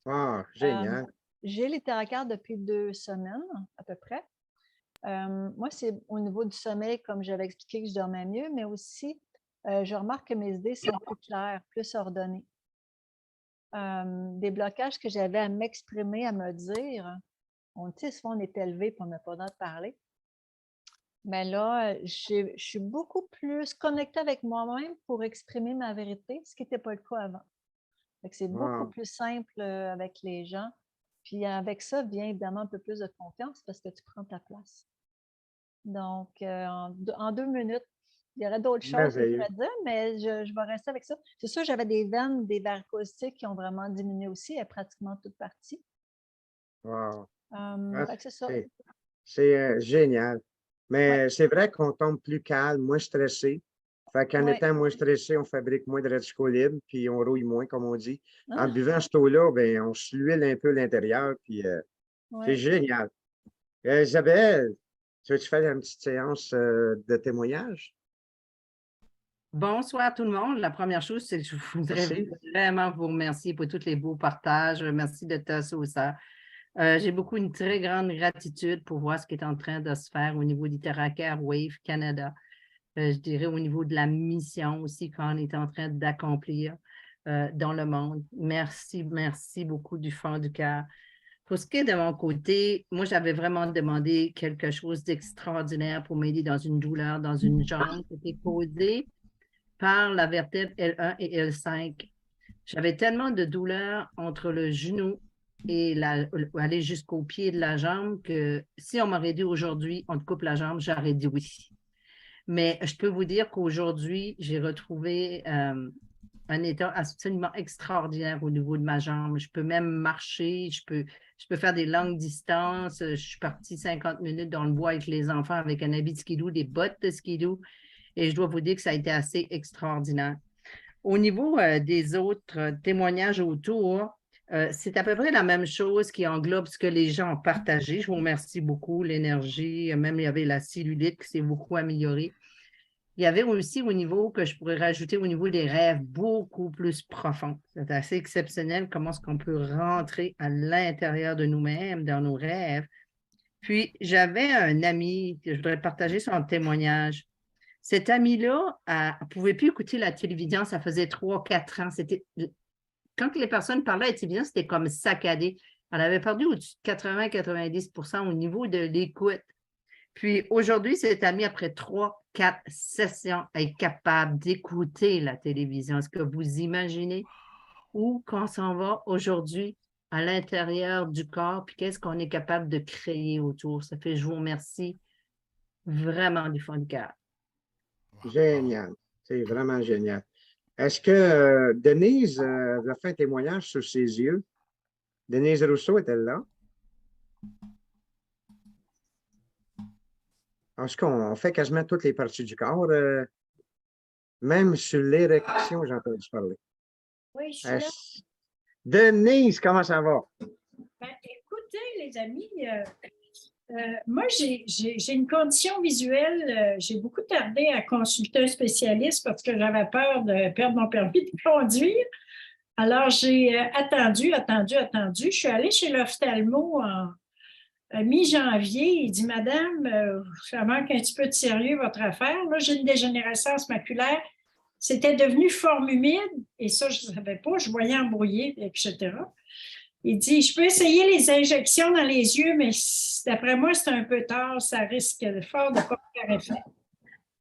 Ah, génial. J'ai les théracardes depuis 2 semaines, à peu près. Moi, c'est au niveau du sommeil, comme j'avais expliqué, que je dormais mieux, mais aussi, je remarque que mes idées sont plus claires, plus ordonnées. Des blocages que j'avais à m'exprimer, à me dire, tu sais, souvent on est élevé et on n'a pas le droit de parler. Mais là, je suis beaucoup plus connectée avec moi-même pour exprimer ma vérité, ce qui n'était pas le cas avant. C'est beaucoup plus simple avec les gens. Puis avec ça vient évidemment un peu plus de confiance parce que tu prends ta place. Donc, en 2 minutes, il y aurait d'autres choses que je pourrais dire, mais je vais rester avec ça. C'est sûr, j'avais des veines, des varicosités qui ont vraiment diminué aussi. Elle est pratiquement toute partie. Wow. C'est ça. C'est génial. Mais c'est vrai qu'on tombe plus calme, moins stressé. Fait qu'en étant moins stressé, on fabrique moins de réticule libre, puis on rouille moins, comme on dit. En buvant cette eau-là, ben, on s'huile un peu l'intérieur, puis c'est génial. Isabelle, tu veux-tu faire une petite séance de témoignage? Bonsoir tout le monde. La première chose, c'est que je voudrais vraiment vous remercier pour tous les beaux partages. Merci de ça. J'ai une très grande gratitude pour voir ce qui est en train de se faire au niveau du TerraCare Wave Canada. Je dirais au niveau de la mission aussi qu'on est en train d'accomplir dans le monde. Merci beaucoup du fond du cœur. Pour ce qui est de mon côté, moi, j'avais vraiment demandé quelque chose d'extraordinaire pour m'aider dans une douleur, dans une jambe qui était causée par la vertèbre L1 et L5. J'avais tellement de douleur entre le genou et aller jusqu'au pied de la jambe que si on m'aurait dit aujourd'hui, on te coupe la jambe, j'aurais dit oui. Mais je peux vous dire qu'aujourd'hui, j'ai retrouvé un état absolument extraordinaire au niveau de ma jambe. Je peux même marcher, je peux faire des longues distances. Je suis partie 50 minutes dans le bois avec les enfants avec un habit de skidoo, des bottes de skidoo. Et je dois vous dire que ça a été assez extraordinaire. Au niveau des autres témoignages autour, c'est à peu près la même chose qui englobe ce que les gens ont partagé. Je vous remercie beaucoup, l'énergie, même il y avait la cellulite qui s'est beaucoup améliorée. Il y avait aussi au niveau que je pourrais rajouter au niveau des rêves beaucoup plus profonds. C'est assez exceptionnel comment est-ce qu'on peut rentrer à l'intérieur de nous-mêmes, dans nos rêves. Puis, j'avais un ami que je voudrais partager son témoignage. Cet ami-là ne pouvait plus écouter la télévision, ça faisait 3-4 ans. Quand les personnes parlaient à la télévision, c'était comme saccadé. Elle avait perdu au-dessus de 80-90% au niveau de l'écoute. Puis aujourd'hui, cet ami, après 3-4 sessions, est capable d'écouter la télévision. Est-ce que vous imaginez où qu'on s'en va aujourd'hui à l'intérieur du corps, puis qu'est-ce qu'on est capable de créer autour? Ça fait, je vous remercie vraiment du fond du cœur. Génial. C'est vraiment génial. Est-ce que Denise a fait un témoignage sur ses yeux? Denise Rousseau est-elle là? En ce qu'on fait quasiment toutes les parties du corps. Même sur l'érection, j'ai entendu parler. Oui, je suis là. Denise, comment ça va? Ben, écoutez, les amis, moi, j'ai une condition visuelle. J'ai beaucoup tardé à consulter un spécialiste parce que j'avais peur de perdre mon permis de conduire. Alors, j'ai attendu. Je suis allée chez l'ophtalmo en mi-janvier. Il dit, Madame, ça manque un petit peu de sérieux, votre affaire. Là, j'ai une dégénérescence maculaire. C'était devenu forme humide, et ça, je ne savais pas. Je voyais embrouillé, etc. Il dit, je peux essayer les injections dans les yeux, mais d'après moi, c'est un peu tard. Ça risque fort de ne pas faire effet.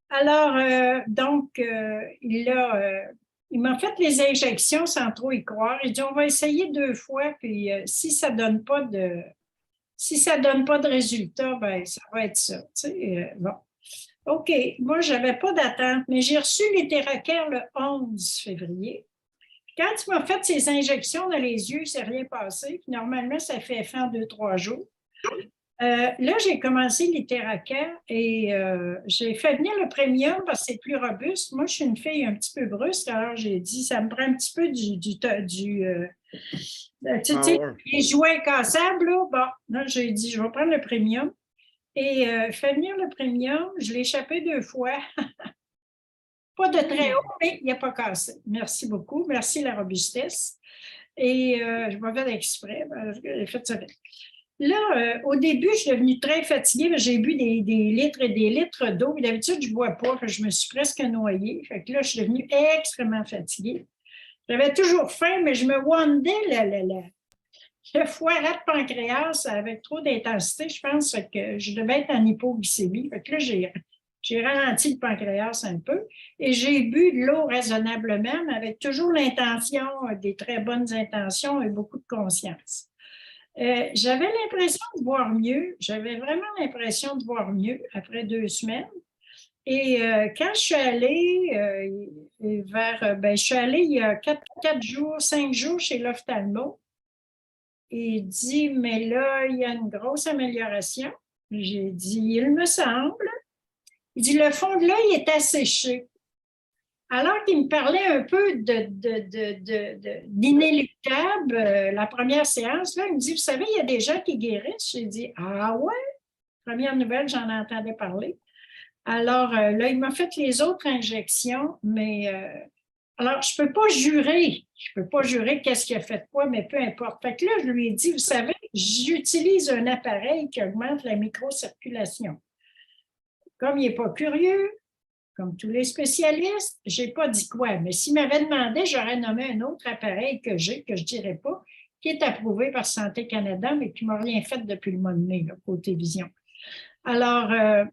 Alors, il m'a fait les injections sans trop y croire. Il dit, on va essayer 2 fois, puis si ça ne donne pas de résultat, ben, ça va être ça. Tu sais, bon. OK, moi, je n'avais pas d'attente, mais j'ai reçu l'Itéracare le 11 février. Quand tu m'as fait ces injections dans les yeux, il ne s'est rien passé. Puis normalement, ça fait effet en 2-3 jours. Là, j'ai commencé l'Itéracare et j'ai fait venir le premium parce que c'est plus robuste. Moi, je suis une fille un petit peu brusque, alors j'ai dit, ça me prend un petit peu les jouets cassables. Là. Bon, là, j'ai dit, je vais prendre le premium. Et fait venir le premium, je l'ai échappé 2 fois. Pas de très haut, mais il n'a pas cassé. Merci beaucoup. Merci la robustesse. Et je m'en vais exprès. J'ai fait ça. Là, au début, je suis devenue très fatiguée. J'ai bu des litres et des litres d'eau. D'habitude, je ne bois pas. Je me suis presque noyée. Fait que là, je suis devenue extrêmement fatiguée. J'avais toujours faim, mais je me wandais le foie rat de pancréas avec trop d'intensité. Je pense que je devais être en hypoglycémie. Fait que là, j'ai ralenti le pancréas un peu et j'ai bu de l'eau raisonnablement, mais avec toujours l'intention, des très bonnes intentions et beaucoup de conscience. J'avais l'impression de voir mieux. J'avais vraiment l'impression de voir mieux après 2 semaines. Et quand je suis allée je suis allée il y a 5 jours chez l'ophtalmo. Et il dit, mais là, il y a une grosse amélioration. J'ai dit, il me semble. Il dit, le fond de l'œil est asséché. Alors qu'il me parlait un peu d'inéluctable, la première séance, là, il me dit, vous savez, il y a des gens qui guérissent. J'ai dit, ah ouais? Première nouvelle, j'en entendais parler. Alors, là, il m'a fait les autres injections, mais alors, je ne peux pas jurer. Je ne peux pas jurer qu'est-ce qu'il a fait de quoi, mais peu importe. Fait que là, je lui ai dit, vous savez, j'utilise un appareil qui augmente la microcirculation. Comme il n'est pas curieux, comme tous les spécialistes, je n'ai pas dit quoi. Mais s'il m'avait demandé, j'aurais nommé un autre appareil que j'ai, que je ne dirais pas, qui est approuvé par Santé Canada, mais qui ne m'a rien fait depuis le mois de mai, là, côté vision. Alors, là,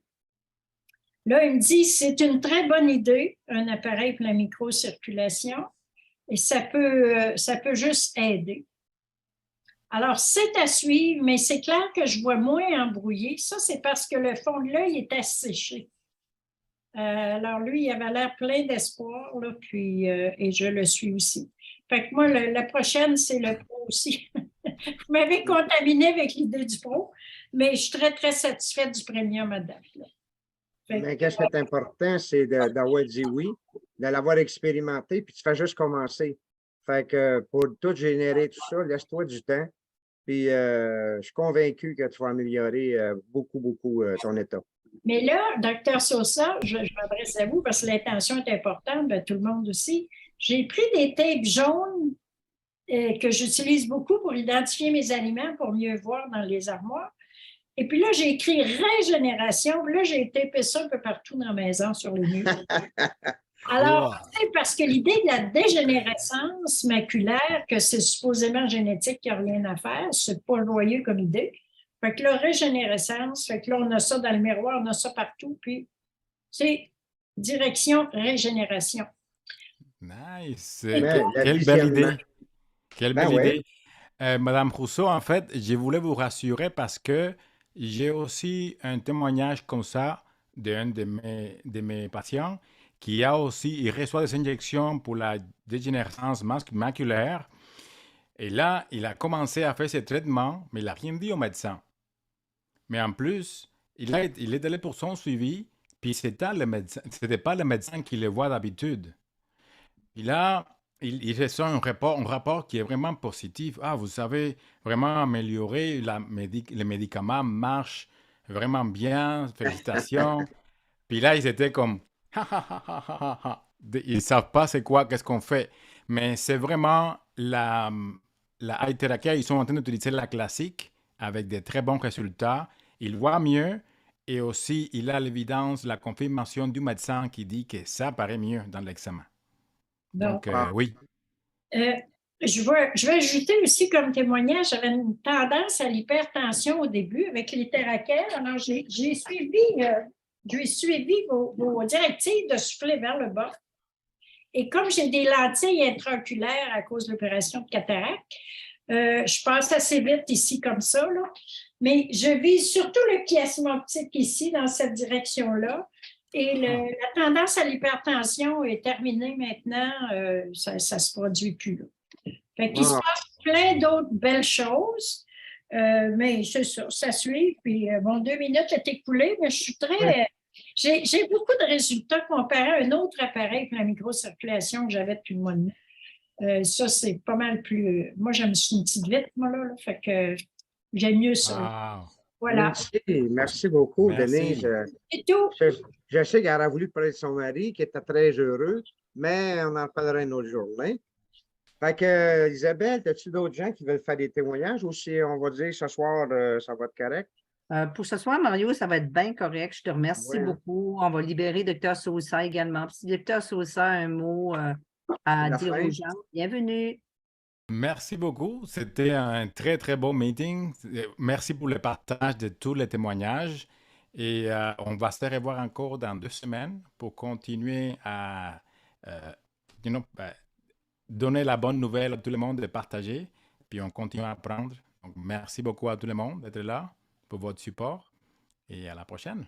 il me dit, c'est une très bonne idée, un appareil pour la microcirculation, et ça peut juste aider. Alors, c'est à suivre, mais c'est clair que je vois moins embrouillé. Ça, c'est parce que le fond de l'œil est asséché. Alors, lui, il avait l'air plein d'espoir, là, puis, et je le suis aussi. Fait que moi, la prochaine, c'est le pro aussi. Vous m'avez contaminé avec l'idée du pro, mais je suis très, très satisfaite du premium à date. Mais qu'est-ce qui est important, c'est d'avoir dit oui, de l'avoir expérimenté, puis tu fais juste commencer. Fait que pour tout générer tout ça, laisse-toi du temps. Puis je suis convaincu que tu vas améliorer beaucoup, beaucoup ton état. Mais là, Dr. Sosa, je m'adresse à vous parce que l'intention est importante, bien, tout le monde aussi. J'ai pris des tapes jaunes que j'utilise beaucoup pour identifier mes aliments, pour mieux voir dans les armoires. Et puis là, j'ai écrit régénération. Là, j'ai tapé ça un peu partout dans la maison, sur les murs. Alors, c'est parce que l'idée de la dégénérescence maculaire, que c'est supposément génétique, qu'il n'y a rien à faire, c'est pas joyeux comme idée. Fait que la régénérescence, fait que là, on a ça dans le miroir, on a ça partout, puis c'est direction régénération. Nice! Quelle belle idée! Quelle belle idée! Madame Rousseau, en fait, je voulais vous rassurer parce que j'ai aussi un témoignage comme ça d'un de mes patients qui a aussi, il reçoit des injections pour la dégénérescence maculaire. Et là, il a commencé à faire ses traitements, mais il n'a rien dit au médecin. Mais en plus, il est allé pour son suivi, puis c'était pas le médecin qui le voit d'habitude. Et là, il reçoit un rapport qui est vraiment positif. Ah, vous savez, vraiment amélioré, les médicaments marchent vraiment bien, félicitations. Puis là, ils étaient comme, ils ne savent pas qu'est-ce qu'on fait. Mais c'est vraiment la Itéracare, ils sont en train d'utiliser la classique avec de très bons résultats. Il voit mieux et aussi, il a l'évidence, la confirmation du médecin qui dit que ça paraît mieux dans l'examen. Donc, oui. Je vais ajouter aussi comme témoignage, j'avais une tendance à l'hypertension au début avec l'Itéracare. Alors, j'ai suivi vos directives de souffler vers le bas. Et comme j'ai des lentilles intraoculaires à cause de l'opération de cataracte, je passe assez vite ici comme ça, là. Mais je vise surtout le chiasme optique ici, dans cette direction-là. Et la tendance à l'hypertension est terminée maintenant. Ça ne se produit plus. Là. Fait qu'il se passe plein d'autres belles choses. Mais c'est ça, ça suit. Puis, bon, 2 minutes est écoulée, mais je suis très. J'ai beaucoup de résultats comparés à un autre appareil pour la microcirculation que j'avais depuis le mois de mai. Ça, c'est pas mal plus. Moi, je me suis une petite vite, moi, là. Fait que j'aime mieux ça. Wow. Voilà. Merci beaucoup, Merci. Denise. C'est tout. Je sais qu'elle a voulu parler de son mari, qui était très heureux, mais on en parlera une autre journée. Fait que, Isabelle, as-tu d'autres gens qui veulent faire des témoignages ou si on va dire ce soir, ça va être correct? Pour ce soir, Mario, ça va être bien correct. Je te remercie beaucoup. On va libérer Dr. Sousa également. Si Dr. Sousa a un mot à dire aux gens, bienvenue. Merci beaucoup. C'était un très, très beau meeting. Merci pour le partage de tous les témoignages. Et on va se revoir encore dans 2 semaines pour continuer à donner la bonne nouvelle à tout le monde et partager. Puis on continue à apprendre. Donc, merci beaucoup à tout le monde d'être là pour votre support. Et à la prochaine.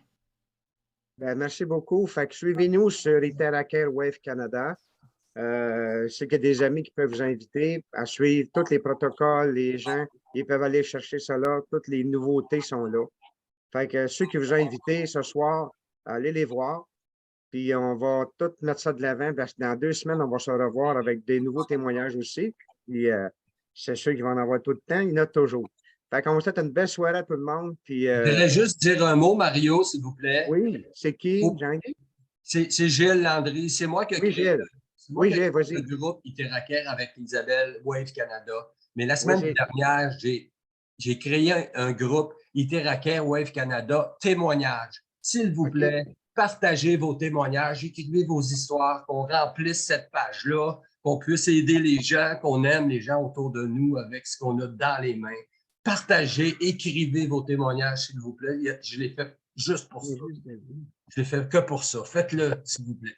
Merci beaucoup. Fait que suivez-nous sur Iteracare Wave Canada. C'est que des amis qui peuvent vous inviter à suivre tous les protocoles, les gens, ils peuvent aller chercher ça là. Toutes les nouveautés sont là. Fait que ceux qui vous ont invités ce soir, allez les voir. Puis on va tout mettre ça de l'avant. Dans 2 semaines, on va se revoir avec des nouveaux témoignages aussi. Puis c'est ceux qui vont en avoir tout le temps. Il y en a toujours. Fait qu'on vous souhaite une belle soirée à tout le monde. Puis, je voudrais juste dire un mot, Mario, s'il vous plaît. Oui, c'est qui, Jean-Guy? C'est Gilles Landry. C'est moi qui ai créé le groupe Iteracare avec Isabelle Wave Canada. Mais la semaine dernière, j'ai créé un groupe Iteracare Wave Canada témoignages. S'il vous plaît, partagez vos témoignages, écrivez vos histoires, qu'on remplisse cette page-là, qu'on puisse aider les gens, qu'on aime les gens autour de nous avec ce qu'on a dans les mains. Partagez, écrivez vos témoignages, s'il vous plaît. Je l'ai fait juste pour ça. Je l'ai fait que pour ça. Faites-le, s'il vous plaît.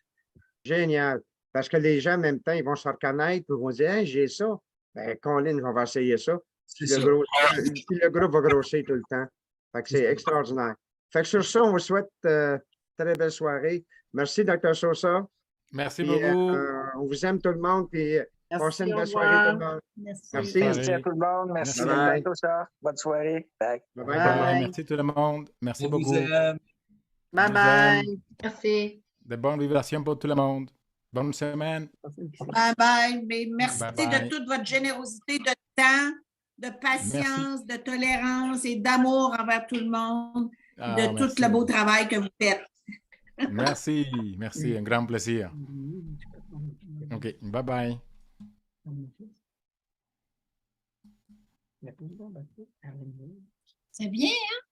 Génial. Parce que les gens, en même temps, ils vont se reconnaître, ils vont dire hey, j'ai ça. Ben, Colin, on va essayer ça. Le groupe va grossir tout le temps. Fait que c'est extraordinaire. Fait que sur ça, on vous souhaite très belle soirée. Merci, Dr. Sosa. Merci beaucoup. On vous aime tout le monde. Puis passez une belle soirée tout le monde. Merci à tout le monde. Merci, Dr. Sosa. Bonne soirée. Bye. Bye. Merci tout le monde. Merci beaucoup. Bye bye. Merci. De bonnes vibrations pour tout le monde. Bonne semaine. Bye bye. Mais merci de toute votre générosité de temps, de patience, de tolérance et d'amour envers tout le monde, de tout le beau travail que vous faites. Merci. Un grand plaisir. OK. Bye bye. C'est bien, hein?